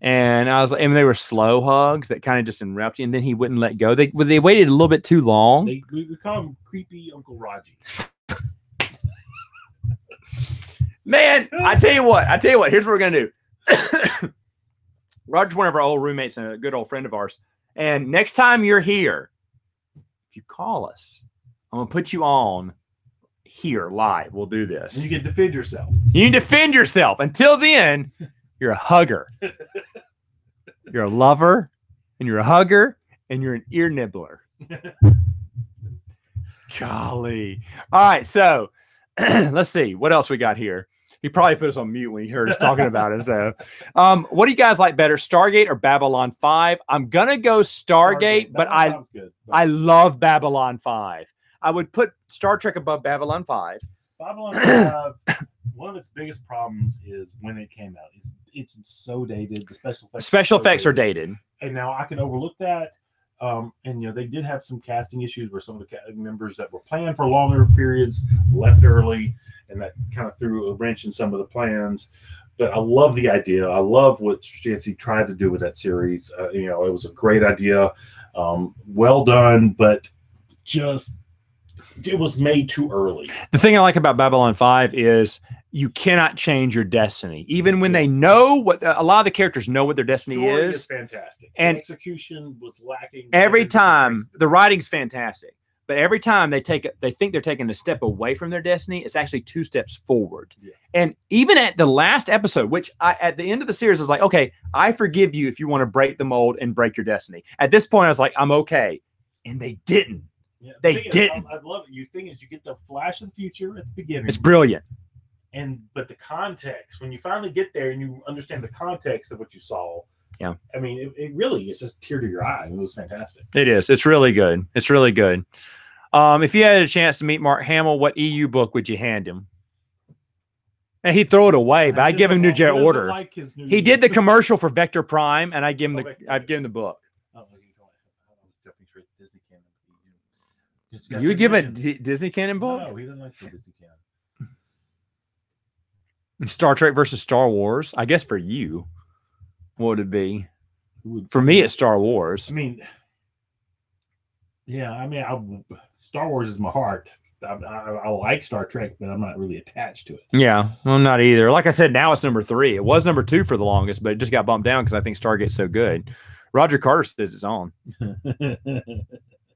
And I was like, and they were slow hugs that kind of just interrupt you, and then he wouldn't let go. They waited a little bit too long. We call him Creepy Uncle Raji. Man, I tell you what. Here's what we're gonna do. Roger's one of our old roommates and a good old friend of ours. And next time you're here, if you call us, I'm gonna put you on here live. We'll do this. And you can defend yourself. You can defend yourself. Until then, you're a hugger. You're a lover, and you're a hugger, and you're an ear nibbler. Golly. All right, so let's see. What else we got here? He probably put us on mute when he heard us talking about it. So, what do you guys like better, Stargate or Babylon 5? I'm going to go Stargate, but I love Babylon 5. I would put Star Trek above Babylon 5. Babylon 5, one of its biggest problems is when it came out. It's so dated. The special effects are dated. And now I can overlook that. And they did have some casting issues where some of the members that were planned for longer periods left early, and that kind of threw a wrench in some of the plans. But I love the idea. I love what Straczynski tried to do with that series. It was a great idea. Well done, but it was made too early. The thing I like about Babylon 5 is you cannot change your destiny. Even when they know a lot of the characters know what their destiny is. Fantastic. And the execution was lacking. Every time, the writing's fantastic. But every time they think they're taking a step away from their destiny, it's actually 2 steps forward. Yeah. And even at the last episode, which at the end of the series is like, okay, I forgive you if you want to break the mold and break your destiny. At this point, I was like, I'm okay. And they didn't. Yeah, they didn't. I love it. You think is you get the flash of the future at the beginning. It's brilliant. But the context, when you finally get there and you understand the context of what you saw, Yeah. I mean, it really is just tear to your eye. It was fantastic. It is. It's really good. It's really good. If you had a chance to meet Mark Hamill, what EU book would you hand him? And he'd throw it away, but I'd give him New Jedi Order. Like he did the commercial for Vector Prime, and I'd give him the book. You would give a Disney canon book? No, he doesn't like the Disney canon. Star Trek versus Star Wars. I guess for you, what would it be? For me, it's Star Wars. I mean, yeah, I mean, Star Wars is my heart. I like Star Trek, but I'm not really attached to it. Yeah, well, not either. Like I said, now it's number 3. It was number 2 for the longest, but it just got bumped down because I think Stargate's so good. Roger Carter says it's on.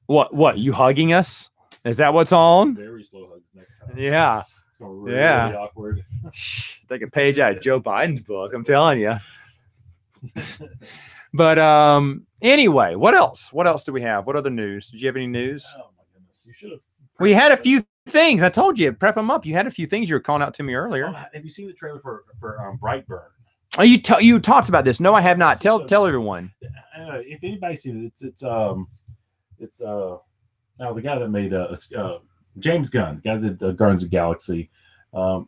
What? You hugging us? Is that what's on? Very slow hugs next time. Yeah. It's going to be really awkward. Take a page out of Joe Biden's book. I'm telling you. But anyway, what else? What else do we have? What other news? Did you have any news? Oh my goodness, you should have. We had a few things. I told you, prep them up. You had a few things you were calling out to me earlier. Have you seen the trailer for Brightburn? Oh, you talked about this. No, I have not. Tell everyone. If anybody's seen it, it's now the guy that made James Gunn, the guy that did Guardians of the Galaxy.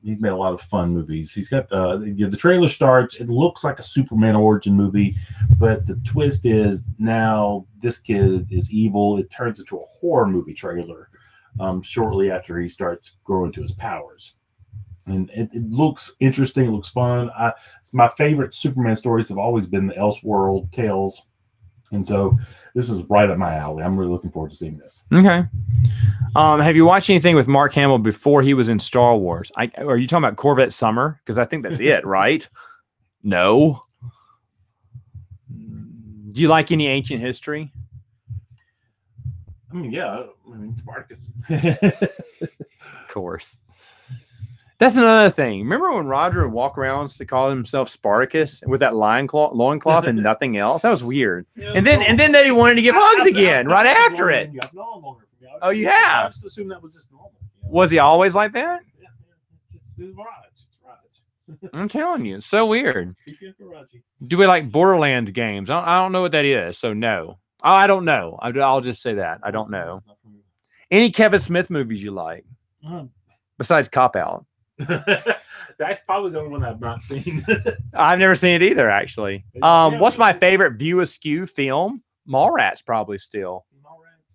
He's made a lot of fun movies. He's got the trailer starts. It looks like a Superman origin movie, but the twist is now this kid is evil. It turns into a horror movie trailer shortly after he starts growing to his powers. And it looks interesting. It looks fun. My favorite Superman stories have always been the Elseworld tales. And so this is right up my alley. I'm really looking forward to seeing this. Okay. Have you watched anything with Mark Hamill before he was in Star Wars? Are you talking about Corvette Summer? Because I think that's it, right? No. Do you like any ancient history? I mean, yeah. I mean, Spartacus. Of course. That's another thing. Remember when Roger would walk around to call himself Spartacus with that loincloth and nothing else? That was weird. Yeah, and then he wanted to give hugs again right after it. Oh, you have? I just assumed that was just normal. Was he always like that? Yeah. It's Raj. I'm telling you, it's so weird. Do we like Borderlands games? I don't know what that is, so no. Oh, I don't know. I'll just say that. I don't know. Any Kevin Smith movies you like? Besides Cop Out? That's probably the only one I've not seen. I've never seen it either, actually. What's my favorite View Askew film? Mallrats, probably still.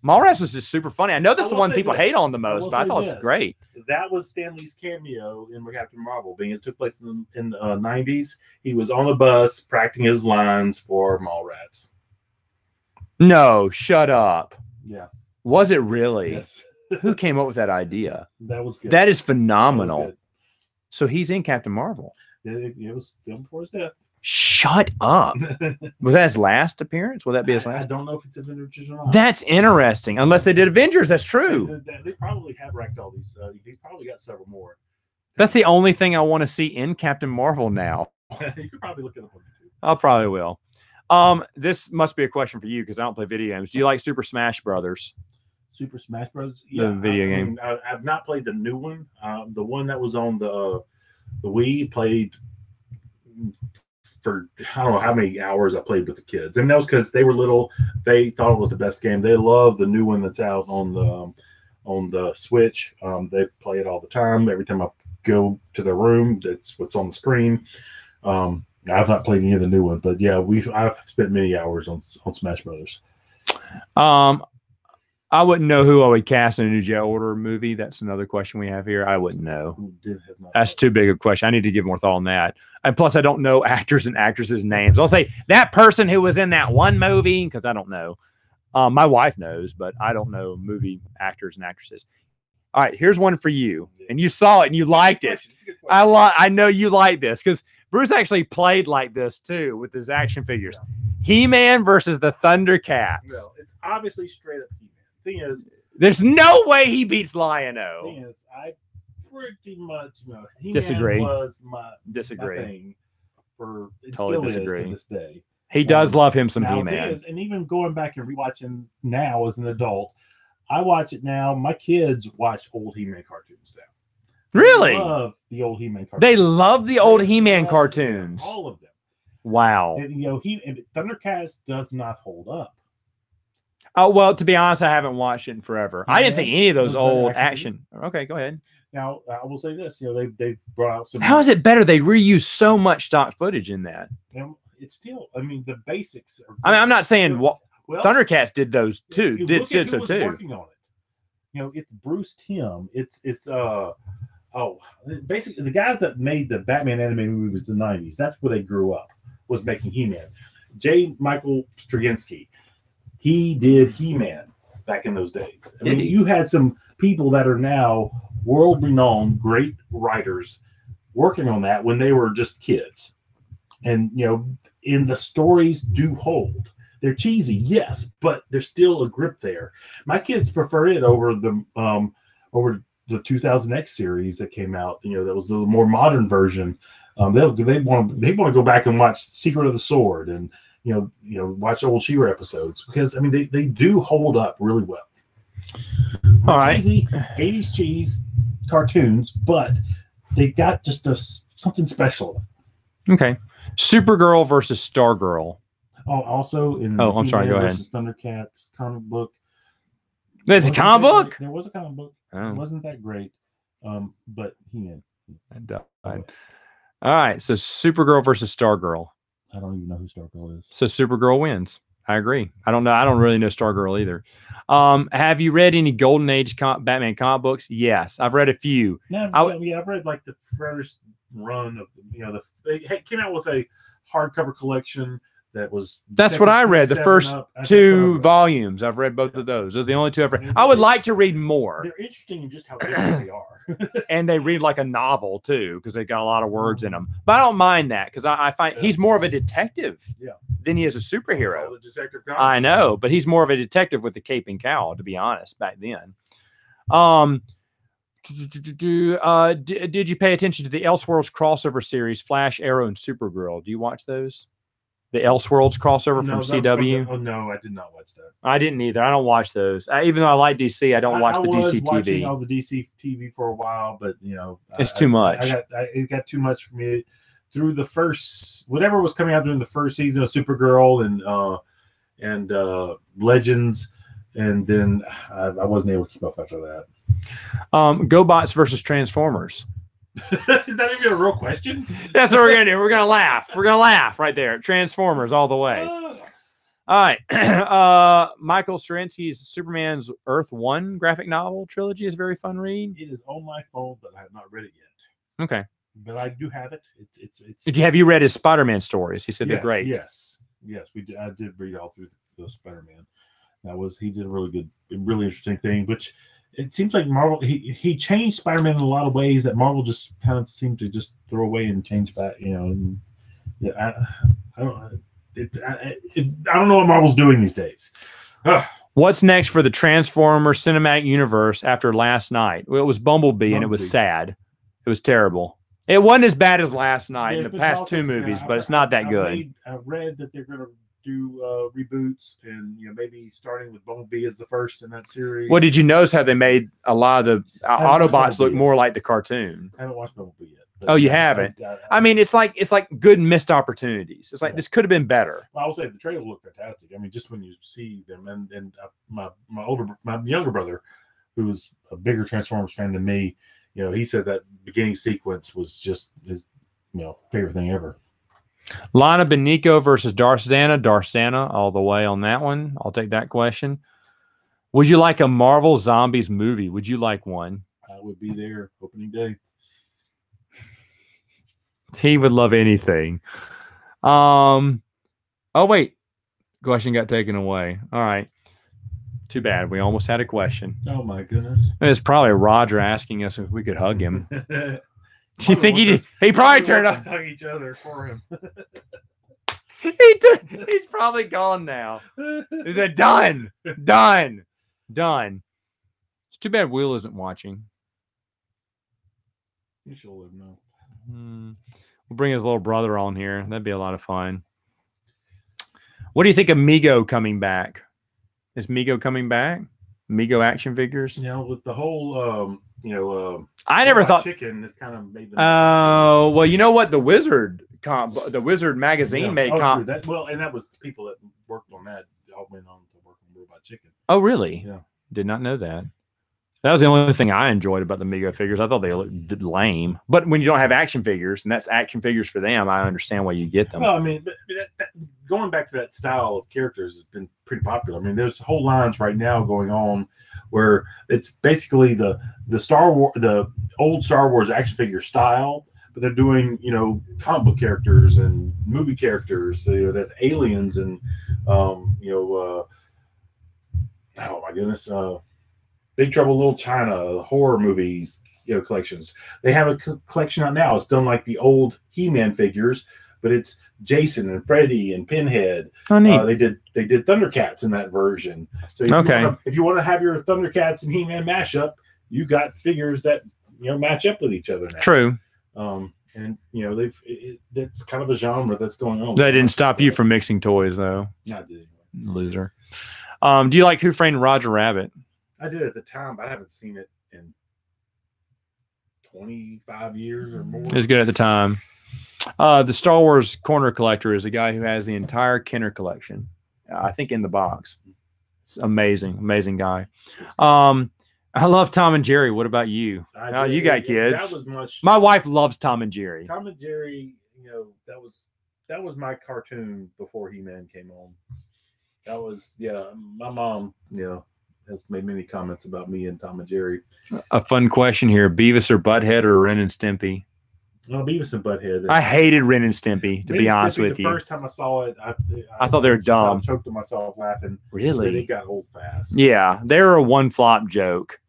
Mallrats was just super funny. I know that's the one people hate on the most, but I thought it was great. That was Stan Lee's cameo in Captain Marvel, being it took place in the 90s. He was on a bus practicing his lines for Mallrats. No, shut up. Yeah. Was it really? Yes. Who came up with that idea? That was good. That is phenomenal. So he's in Captain Marvel. It was filmed before his death. Shut up. Was that his last appearance? Will that be his last? I don't know if it's Avengers or not. That's interesting. Unless they did Avengers, that's true. They probably have racked all these. He's probably got several more. That's the only thing I want to see in Captain Marvel now. You could probably look it up on YouTube. I probably will. This must be a question for you because I don't play video games. Do you like Super Smash Brothers? Super Smash Bros. Yeah, the video game. I've not played the new one. The one that was on the Wii, played for I don't know how many hours I played with the kids. And that was because they were little. They thought it was the best game. They love the new one that's out on the Switch. They play it all the time. Every time I go to their room, that's what's on the screen. I've not played any of the new one, but yeah, I've spent many hours on Smash Brothers. I wouldn't know who I would cast in a New Jedi Order movie. That's another question we have here. I wouldn't know. That's too big a question. I need to give more thought on that. And plus, I don't know actors and actresses' names. I'll say that person who was in that one movie because I don't know. My wife knows, but I don't know movie actors and actresses. All right, here's one for you. And you saw it and you liked it. I know you like this because Bruce actually played like this too with his action figures. Yeah. HeMan versus the Thundercats. No, it's obviously straight up HeMan. Thing is, there's no way he beats Lion-O. Thing is, I pretty much HeMan disagree. Was my thing for totally disagree to this day. He does love him some HeMan. And even going back and rewatching now as an adult, I watch it now. My kids watch old HeMan cartoons now. Really? They love the old HeMan cartoons. They love the old HeMan cartoons. All of them. Wow. And, Thundercats does not hold up. Oh, well, to be honest, I haven't watched it in forever. I didn't think any of those old action. Okay, go ahead. Now, I will say this. They've brought out some. How is it better? They reuse so much stock footage in that. It's still, the basics. I'm not saying Thundercats did those too. Did so too. Working on it. It's Bruce Timm. It's basically the guys that made the Batman animated movies in the 90s. That's where they grew up. Was making HeMan. J. Michael Straczynski. He did HeMan back in those days. You had some people that are now world-renowned, great writers working on that when they were just kids. And, in the stories do hold. They're cheesy, yes, but there's still a grip there. My kids prefer it over the 2000X series that came out. That was the more modern version. They want to go back and watch Secret of the Sword and watch old She-Ra episodes because they do hold up really well. All right, cheesy 80s cheese cartoons, but they got just something special. Okay, Supergirl versus Stargirl. Oh, also in I'm sorry. Go ahead. Thundercats comic book. It's a comic book. There was a comic book. Oh. It wasn't that great, but HeMan. All right, so Supergirl versus Stargirl. I don't even know who Stargirl is. So Supergirl wins. I agree. I don't know. I don't really know Stargirl either. Have you read any Golden Age Batman comic books? Yes, I've read a few. I've read like the first run of they came out with a hardcover collection that was. That's what I read. The first 2 volumes. I've read both of those. Those are the only 2 I've read. I would like to read more. They're interesting in just how different they are. And they read like a novel too, because they got a lot of words in them. But I don't mind that because I find he's more of a detective than he is a superhero. The detective I know, but he's more of a detective with the cape and cowl, to be honest, back then. Did you pay attention to the Elseworlds crossover series, Flash, Arrow, and Supergirl? Do you watch those? The Elseworlds crossover from CW? No, I did not watch that. I didn't either. I don't watch those. Even though I like DC, I don't watch the DC TV. I was watching all the DC TV for a while, but it's too much. It got too much for me. Through the first, whatever was coming out during the first season of Supergirl and Legends, and then I wasn't able to keep up after that. GoBots versus Transformers. Is that even a real question? That's what we're gonna do. We're gonna laugh. We're gonna laugh right there. Transformers all the way. All right. Michael Straczynski's Superman's Earth 1 graphic novel trilogy is a very fun read. It is on my phone, but I have not read it yet. Okay. But I do have it. It's Have you read his Spider-Man stories? He said they're great. Yes. We did. I did read all through the Spider-Man. He did a really interesting thing, which it seems like Marvel, he changed Spider-Man in a lot of ways that Marvel just kind of seemed to just throw away and change back, and, I don't know what Marvel's doing these days. What's next for the Transformers cinematic universe after last night? Well, it was Bumblebee, and it was sad. It was terrible. It wasn't as bad as last night in the past 2 movies, but it's not that good. I've read that they're going to do reboots, and maybe starting with Bumblebee as the first in that series. Well, did you notice how they made a lot of the Autobots look more like the cartoon? I haven't watched Bumblebee yet. Oh, you haven't? I mean, it's like good missed opportunities. It's like this could have been better. Well, I will say the trailer looked fantastic. I mean, just when you see them, and my younger brother, who was a bigger Transformers fan than me, he said that beginning sequence was just his favorite thing ever. Lana Beniko versus Darsana all the way on that one. I'll take that question. Would you like a Marvel Zombies movie? Would you like one? I would be there opening day. He would love anything. Oh wait, question got taken away. All right, too bad. We almost had a question. Oh my goodness! It's probably Roger asking us if we could hug him. Do you think he probably turned off? Hug each other for him. He's probably gone now. They're done. It's too bad Will isn't watching. You should let him know. We'll bring his little brother on here. That'd be a lot of fun. What do you think of Mego coming back? Is Mego coming back? Mego action figures? With the whole, I never thought chicken. It's kind of made. Oh, well, you know what? The Wizard the Wizard magazine made true. That well, and that was the people that worked on that all went on to work on Robot Chicken. Oh, really? Yeah, did not know that. That was the only thing I enjoyed about the Mego figures. I thought they looked lame, but when you don't have action figures, and that's action figures for them, I understand why you get them. Well, I mean, going back to that style of characters has been pretty popular. I mean, there's whole lines right now going on where it's basically the old Star Wars action figure style, but they're doing comic book characters and movie characters. That aliens and oh my goodness. Big Trouble in Little China, horror movies, collections. They have a collection out now. It's done like the old He-Man figures, but it's Jason and Freddy and Pinhead. Oh, neat. They did Thundercats in that version. So if you want to have your Thundercats and He-Man mashup, you got figures that match up with each other now. True. And that's kind of a genre that's going on. That didn't stop you from mixing toys, though. Yeah, I did. Loser. Do you like Who Framed Roger Rabbit? I did at the time, but I haven't seen it in 25 years or more. It was good at the time. The Star Wars corner collector is a guy who has the entire Kenner collection, I think, in the box. It's amazing, amazing guy. I love Tom and Jerry. What about you? You got kids. That was my wife loves Tom and Jerry. Tom and Jerry, that was my cartoon before He-Man came on. That was my mom, has made many comments about me and Tom and Jerry. A fun question here: Beavis or Butthead or Ren and Stimpy? No, Beavis and Butthead. I hated Ren and Stimpy, to be honest with you. The first time I saw it, I thought they were dumb. I choked to myself laughing. Really? They got old fast. Yeah, they were a one-flop joke.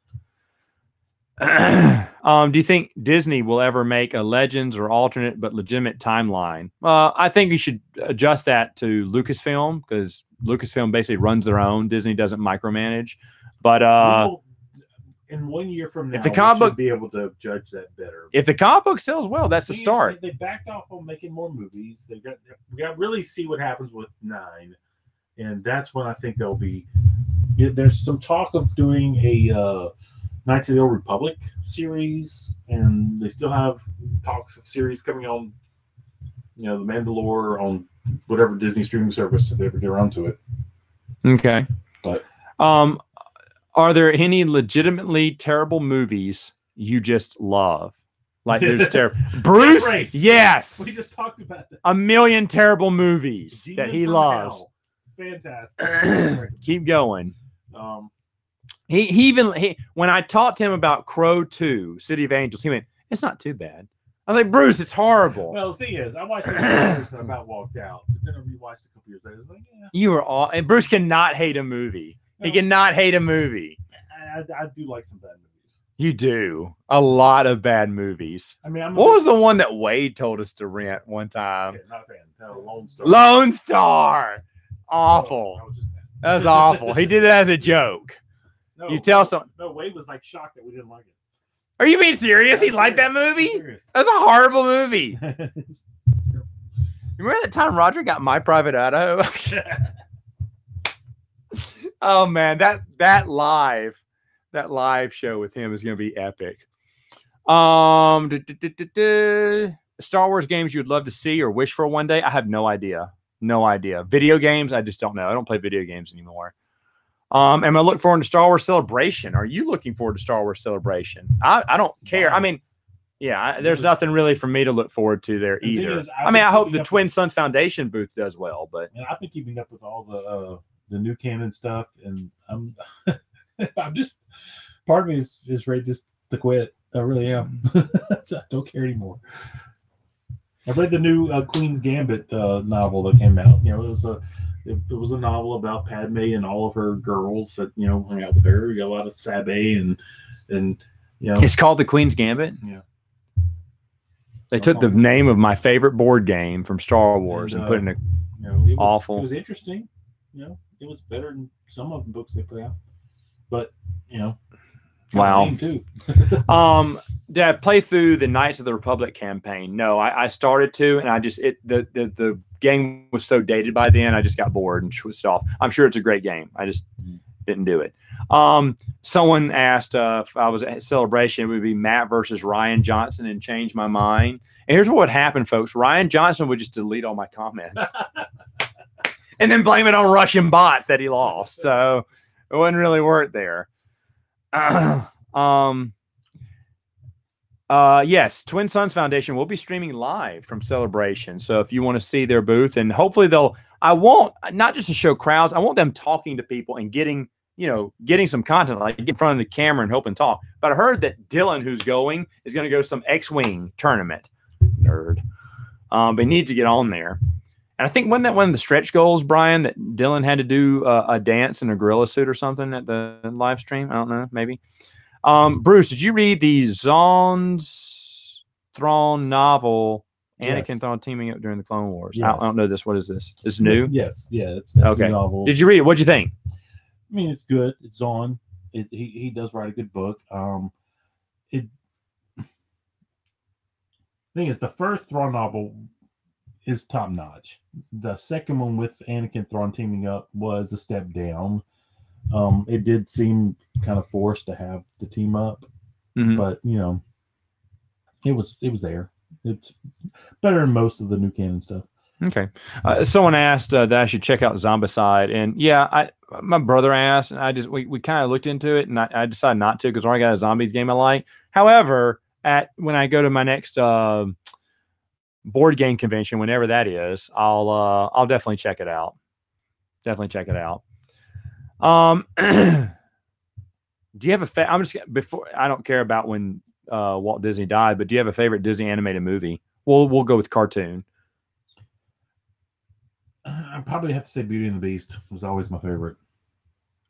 Do you think Disney will ever make a Legends or alternate but legitimate timeline? I think you should adjust that to Lucasfilm, because Lucasfilm basically runs their own. Disney doesn't micromanage. But in 1 year from now, if the comic book, should be able to judge that better. If the comic book sells well, that's the start. They backed off on making more movies. We got to really see what happens with 9, and that's when I think there'll be. There's some talk of doing a Knights of the Old Republic series, and they still have talks of series coming on. The Mandalore on whatever Disney streaming service if they ever get around to it. Okay, but are there any legitimately terrible movies you just love? Like there's terrible Bruce. Yes, we just talked about that. A million terrible movies that he loves. Hell. Fantastic. Keep going. He when I talked to him about Crow 2, City of Angels, he went, "It's not too bad." I was like, "Bruce, it's horrible." Well, the thing is, I watched it and I about walked out. But then I rewatched a couple years later. I was like, "Yeah." You were all, and Bruce cannot hate a movie. He cannot hate a movie. I do like some bad movies. You do a lot of bad movies. I mean, what was the one that Wade told us to rent one time? Okay, not a fan. No, Lone Star. Lone Star. Awful. That was awful. He did it as a joke. No, you tell someone. No, Wade was like shocked that we didn't like it. Are you being serious? He liked that movie? That's a horrible movie. Remember that time Roger got My Private Idaho? Oh man, that live show with him is going to be epic. Star Wars games you'd love to see or wish for one day? I have no idea. No idea. Video games, I just don't know. I don't play video games anymore. Am I looking forward to Star Wars Celebration? Are you looking forward to Star Wars Celebration? I don't care. I mean, yeah, there's nothing really for me to look forward to there either. I hope the Twin Sons Foundation booth does well, but I've been keeping up with all the new canon stuff, and I'm just part of me is ready to quit. I really am. I don't care anymore. I read the new Queens Gambit novel that came out. It was a novel about Padme and all of her girls that hung out with her. You got a lot of Sabe and it's called the Queen's Gambit. Yeah, they took the name of my favorite board game from Star Wars and put in a awful. It was interesting. It was better than some of the books they put out, but wow. Too. Did I play through the Knights of the Republic campaign? No, I started to, and the game was so dated by then, I just got bored and switched off. I'm sure it's a great game. Didn't do it. Someone asked if I was at Celebration, it would be Matt versus Ryan Johnson, and changed my mind. And here's what would happen, folks. Ryan Johnson would just delete all my comments and then blame it on Russian bots that he lost. So it wouldn't really work there. Yes, Twin Suns Foundation will be streaming live from Celebration. So if you want to see their booth, and hopefully I want not just to show crowds, I want them talking to people and getting some content, like get in front of the camera and help and talk. But I heard that Dylan, who's going, is going to go to some X-Wing tournament. Nerd. But he needs to get on there. And I think wasn't that one of the stretch goals, Brian, that Dylan had to do a dance in a gorilla suit or something at the live stream? I don't know, maybe. Bruce, did you read the Zons Thrawn novel, Anakin Yes. Thrawn teaming up during the Clone Wars? Yes. I don't know this. What is this? Is new? Yes. Yeah. That's okay. A novel. Did you read it? What'd you think? I mean, it's good. It's on. He does write a good book. Thing is, the first Thrawn novel is top notch. The second one with Anakin Thrawn teaming up was a step down. It did seem kind of forced to have the team up, but it was there. It's better than most of the new canon stuff. Okay. Someone asked that I should check out Zombicide, and yeah, my brother asked, and we kind of looked into it, and I decided not to because I already got a zombies game I like. However, when I go to my next board game convention, whenever that is, I'll definitely check it out. Definitely check it out. Do you have before I don't care about when Walt Disney died, but do you have a favorite Disney animated movie? We'll go with cartoon. I probably have to say Beauty and the Beast was always my favorite.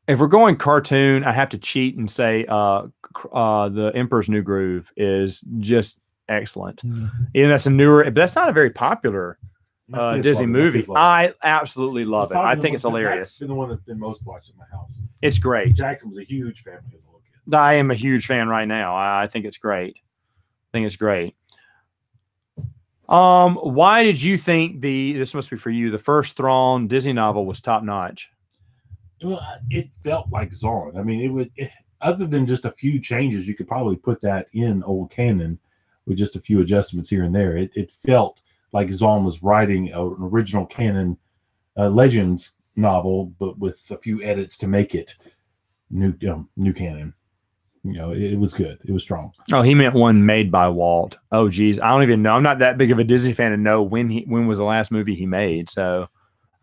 If we're going cartoon, I have to cheat and say the Emperor's New Groove is just excellent. Even that's a newer, but that's not a very popular Disney movie. I absolutely love it. I think it's hilarious. That's been the one that's been most watched in my house. It's great. Jackson was a huge fan of it as a little kid. I am a huge fan right now. I think it's great. Why did you think this must be for you, the first Thrawn Disney novel was top notch? Well, it felt like Zorn. I mean, other than just a few changes, you could probably put that in old canon with just a few adjustments here and there. It felt like Zorn was writing an original canon Legends novel, but with a few edits to make it new canon. It was good. It was strong. Oh, he meant one made by Walt. Oh, geez. I don't even know. I'm not that big of a Disney fan to know when was the last movie he made. So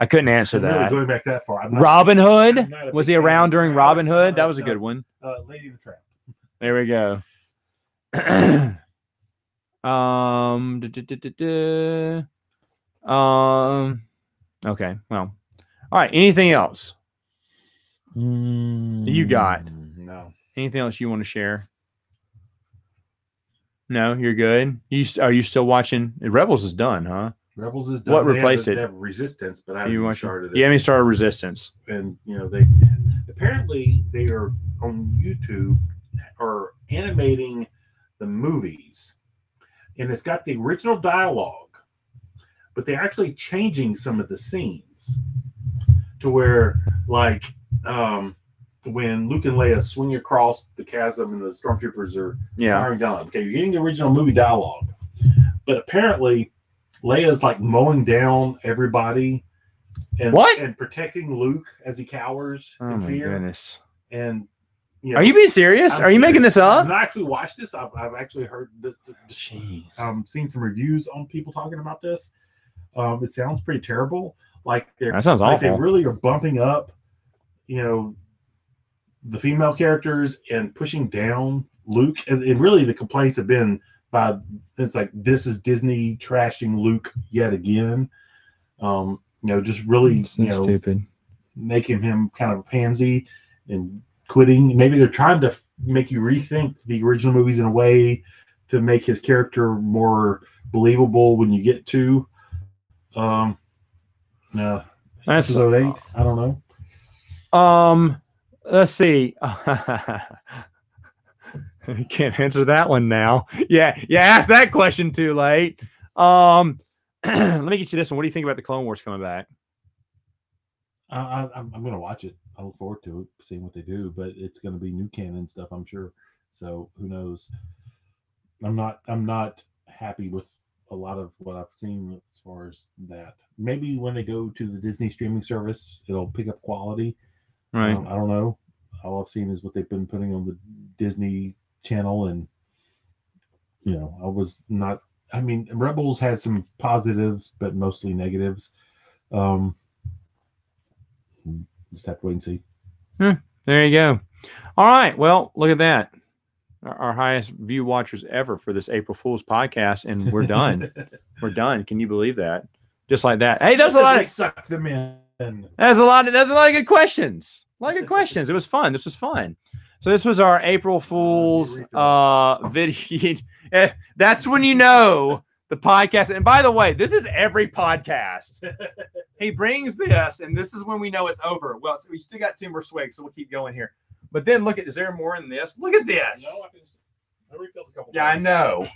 I couldn't answer that. Really going back that far. Robin Hood? Was he around during Robin Hood? That was a good one. Lady and the Tramp. There we go. Okay. Well, all right. Anything else you got? No. Anything else you want to share? No, you're good. Are you still watching? Rebels is done, huh? Rebels is done. What replaced it? They have Resistance, but I haven't started it. Yeah, I started Resistance. And they apparently they are on YouTube or animating the movies, and it's got the original dialogue, but they're actually changing some of the scenes to where, like, when Luke and Leia swing across the chasm and the stormtroopers are firing down. Okay, you're getting the original movie dialogue, but apparently Leia's like mowing down everybody and protecting Luke as he cowers in fear. Goodness. And are you being serious? Are you making this up? I've not actually watched this. I've actually heard seen some reviews on people talking about this. It sounds pretty terrible. That sounds awful. They really are bumping up, the female characters and pushing down Luke. And really the complaints have been it's like, this is Disney trashing Luke yet again. Just really, stupid, making him kind of a pansy and quitting. Maybe they're trying to make you rethink the original movies in a way to make his character more believable when you get to that's episode 8. I don't know. Let's see. Can't answer that one now. Yeah, asked that question too late. Let me get you this one. What do you think about the Clone Wars coming back? I'm gonna watch it. I look forward to it, seeing what they do. But it's going to be new canon stuff, I'm sure. So who knows? I'm not happy with a lot of what I've seen as far as that. Maybe when they go to the Disney streaming service, it'll pick up quality. Right. I don't know. All I've seen is what they've been putting on the Disney Channel, and I was not. I mean, Rebels had some positives, but mostly negatives. Just have to wait and see. There you go. All right. Well, look at that. Our highest view watchers ever for this April Fool's podcast, and we're done. We're done. Can you believe that? Just like that. Hey, that's a lot. Suck them in. That's a lot of good questions. A lot of good questions. It was fun. This was fun. So this was our April Fool's video. That's when you know the podcast. And by the way, this is every podcast. He brings this, and this is when we know it's over. Well, so we still got 2 more swigs, so we'll keep going here. But then look at, is there more in this? Look at this. I refilled a couple. Yeah, I know.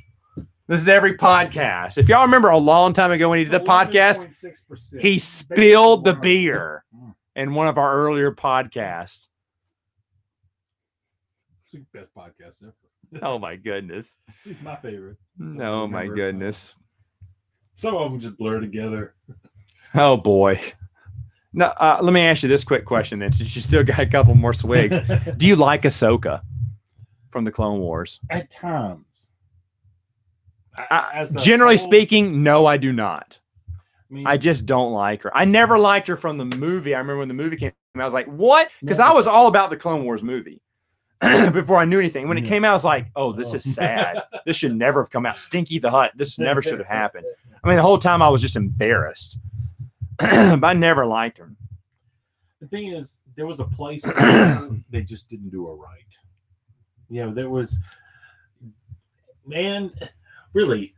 This is every podcast. If y'all remember a long time ago when he did the podcast, he spilled the beer in one of our earlier podcasts. It's the best podcast ever. Oh my goodness. He's my favorite. Oh my goodness. Some of them just blur together. Oh boy. Now, let me ask you this quick question then, since you still got a couple more swigs. Do you like Ahsoka from the Clone Wars? At times. Generally speaking, no, I do not. I mean, I just don't like her. I never liked her from the movie. I remember when the movie came out, I was like, what? Because I was all about the Clone Wars movie before I knew anything. When it came out, I was like, oh, this is sad. This should never have come out. Stinky the Hutt. This never should have happened. I mean, the whole time I was just embarrassed. But I never liked her. The thing is, there was a place where they just didn't do it right. There was, man, really,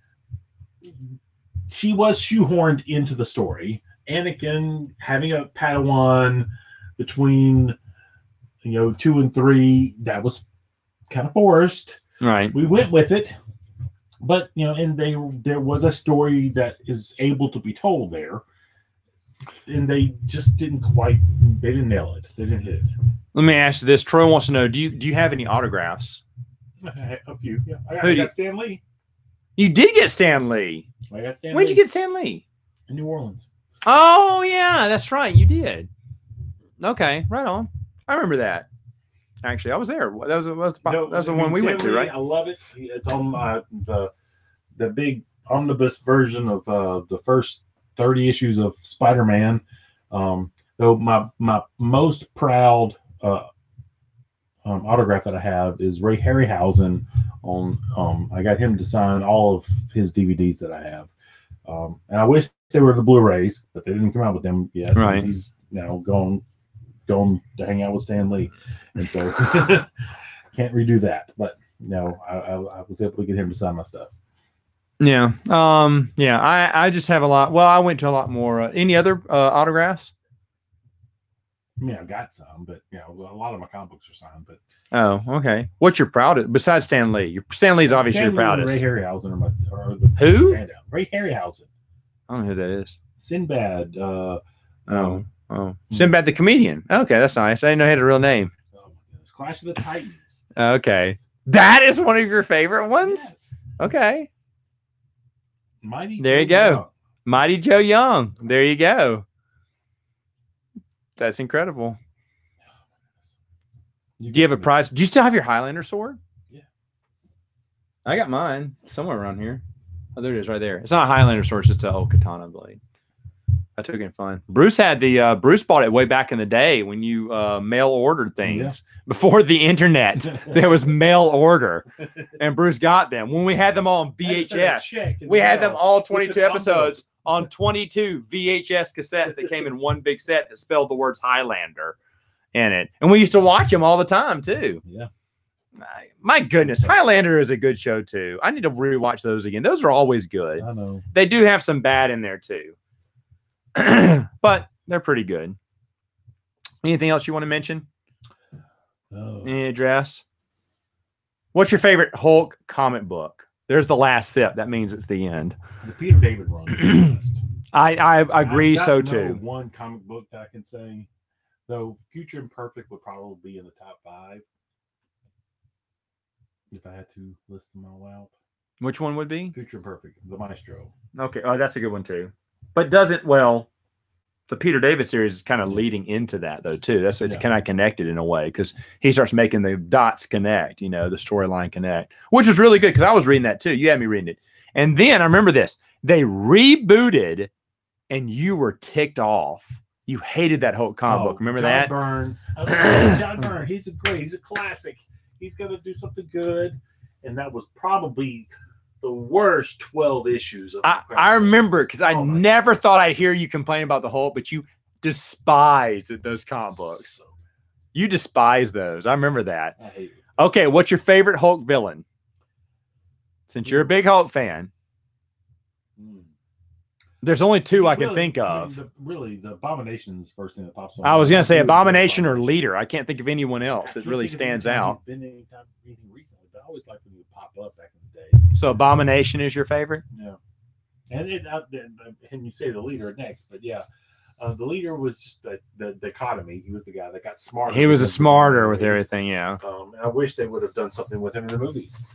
she was shoehorned into the story. Anakin having a Padawan between, 2 and 3, that was kind of forced. Right. We went with it, but and there was a story that is able to be told there. And they just didn't nail it. They didn't hit it. Let me ask you this. Troy wants to know, do you have any autographs? A few, yeah. I got Stan Lee. You did get Stan Lee. I got Stan Lee. When'd you get Stan Lee? In New Orleans. Oh, yeah, that's right. You did. Okay, right on. I remember that. Actually, I was there. That was the one we went to, right? I love it. It's on the big omnibus version of the first 30 issues of Spider-Man. Though my most proud autograph that I have is Ray Harryhausen on. I got him to sign all of his DVDs that I have, and I wish they were the Blu-rays, but they didn't come out with them yet. Right. He's going to hang out with Stan Lee, and so can't redo that. But I was able to get him to sign my stuff. Yeah. I just have a lot. Well, I went to a lot more. Any other autographs? I mean, I've got some, but a lot of my comic books are signed. But oh, okay. What's your proudest besides Stan Lee? Stan Lee's obviously your proudest. Ray Harryhausen are the who? Standout. Ray Harryhausen. I don't know who that is. Sinbad. Sinbad the comedian. Okay, that's nice. I didn't know he had a real name. Oh my goodness. Clash of the Titans. Okay, that is one of your favorite ones. Yes. Okay. Mighty. There you go. Mighty Joe Young. There you go. That's incredible. Do you have a prize? Do you still have your Highlander sword? Yeah. I got mine somewhere around here. Oh, there it is right there. It's not a Highlander sword. It's just an old katana blade. I took it in fun. Bruce had Bruce bought it way back in the day when you mail ordered things. Yeah. Before the internet. There was mail order. And Bruce got them. When we had them all on VHS. We had them all 22 episodes on 22 VHS cassettes that came in one big set that spelled the words Highlander in it. And we used to watch them all the time too. Yeah. My goodness. Highlander is a good show too. I need to rewatch those again. Those are always good. I know. They do have some bad in there too. But they're pretty good. Anything else you want to mention? Oh. Any address? What's your favorite Hulk comic book? There's the last sip. That means it's the end. The Peter David run. I agree so too. One comic book that I can say, Though Future Imperfect would probably be in the top 5 if I had to list them all out. Which one would be? Future Imperfect, the Maestro. Okay. Oh, that's a good one too. But doesn't the Peter David series is kind of leading into that though too. That's it's kind of connected in a way because he starts making the dots connect, the storyline connect, which was really good because I was reading that too. You had me reading it, and then I remember this. They rebooted, and you were ticked off. You hated that Hulk comic book. Remember John that? Byrne. I was like, John Byrne. He's a classic. He's gonna do something good, and that was probably the worst 12 issues of I remember because I never thought I'd hear you complain about the Hulk, but you despised those comic books. You despise those. I remember that. I hate it. Okay, what's your favorite Hulk villain? Since you're a big Hulk fan. There's only two I can think of. The Abomination's first thing that pops up. I was going to say Abomination or Leader. I can't think of anyone else that really stands out. Anything recently, but I always like when you pop up back in the day. So Abomination is your favorite? Yeah. And you say the Leader next, but yeah. The Leader was just the dichotomy. He was the guy that got smarter. He was smarter with everything, yeah. I wish they would have done something with him in the movies.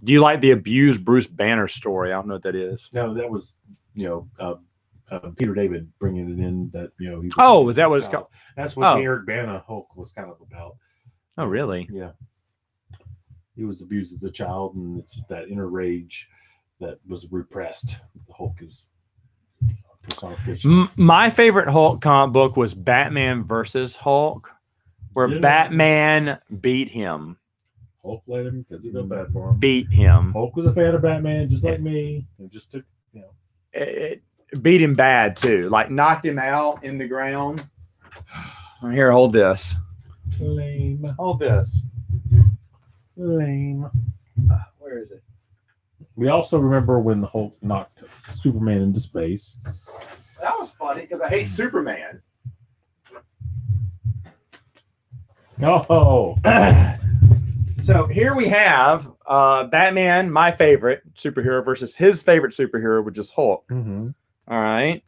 Do you like the abused Bruce Banner story? I don't know what that is. No, that was, Peter David bringing it in that, is that what it's called? That's what the Eric Bana Hulk was kind of about. Oh, really? Yeah. He was abused as a child, and it's that inner rage that was repressed. The Hulk is personification. My favorite Hulk comic book was Batman versus Hulk, where Batman beat him. Hulk let him because he felt bad for him. Beat him. Hulk was a fan of Batman, just like me. And just took, It beat him bad too. Like knocked him out in the ground. Here, hold this. Lame. Hold this. Lame. Where is it? We also remember when the Hulk knocked Superman into space. That was funny because I hate Superman. Oh. So here we have Batman, my favorite superhero, versus his favorite superhero, which is Hulk. Mm-hmm. All right.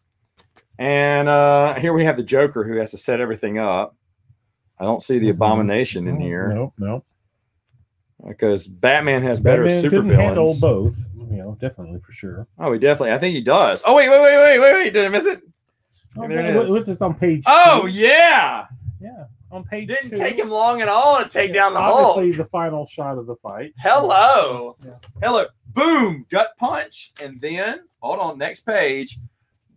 And here we have the Joker who has to set everything up. I don't see the Abomination in here. Nope. Because Batman has better super villains. Handle both, definitely for sure. Oh, he definitely. I think he does. Oh, wait. Did I miss it? Oh, there it is. What's this on page 2? Oh, yeah. Yeah. On page Didn't 2. Take him long at all to take down the obviously Hulk. the final shot of the fight. Hello. Yeah. Hello. Boom. Gut punch. And then, hold on, next page.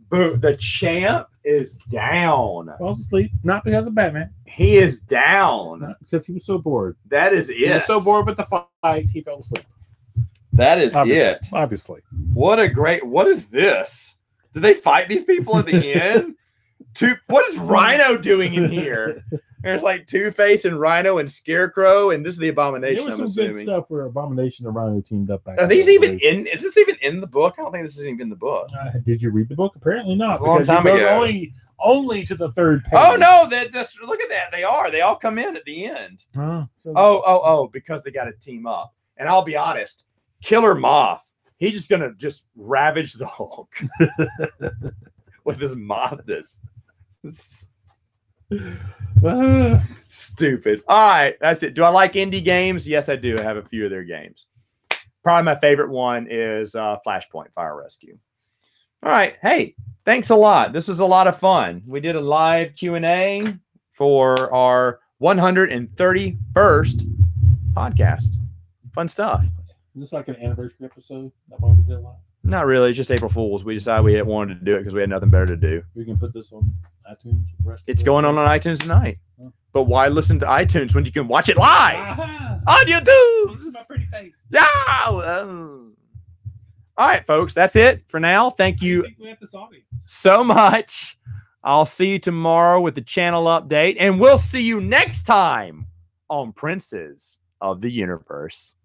Boom. The champ is down. Falls asleep, not because of Batman. He is down. Not because he was so bored. That is it. He was so bored with the fight, he fell asleep. That is it. Obviously. What is this? Do they fight these people at the end? What is Rhino doing in here? There's like Two-Face and Rhino and Scarecrow, and this is the Abomination. There was some good stuff where Abomination and Rhino teamed up. Are these even in? Is this even in the book? I don't think this is even in the book. Did you read the book? Apparently not. It was a long time ago. Only to the 3rd page. Oh no! Look at that. They are. They all come in at the end. Because they got to team up. And I'll be honest, Killer Moth. He's just gonna ravage the Hulk with his mothness. Stupid. All right, that's it. Do I like indie games? Yes, I do. I have a few of their games. Probably my favorite one is Flashpoint Fire Rescue. All right. Hey, thanks a lot. This was a lot of fun. We did a live Q&A for our 131st podcast. Fun stuff. Is this like an anniversary episode? That one we did live? Not really. It's just April Fool's. We decided we wanted to do it because we had nothing better to do. We can put this on iTunes. It's going on iTunes tonight. Huh? But why listen to iTunes when you can watch it live on YouTube? This is my pretty face. Yeah. All right, folks. That's it for now. Thank you so much. I'll see you tomorrow with the channel update, and we'll see you next time on Princes of the Universe.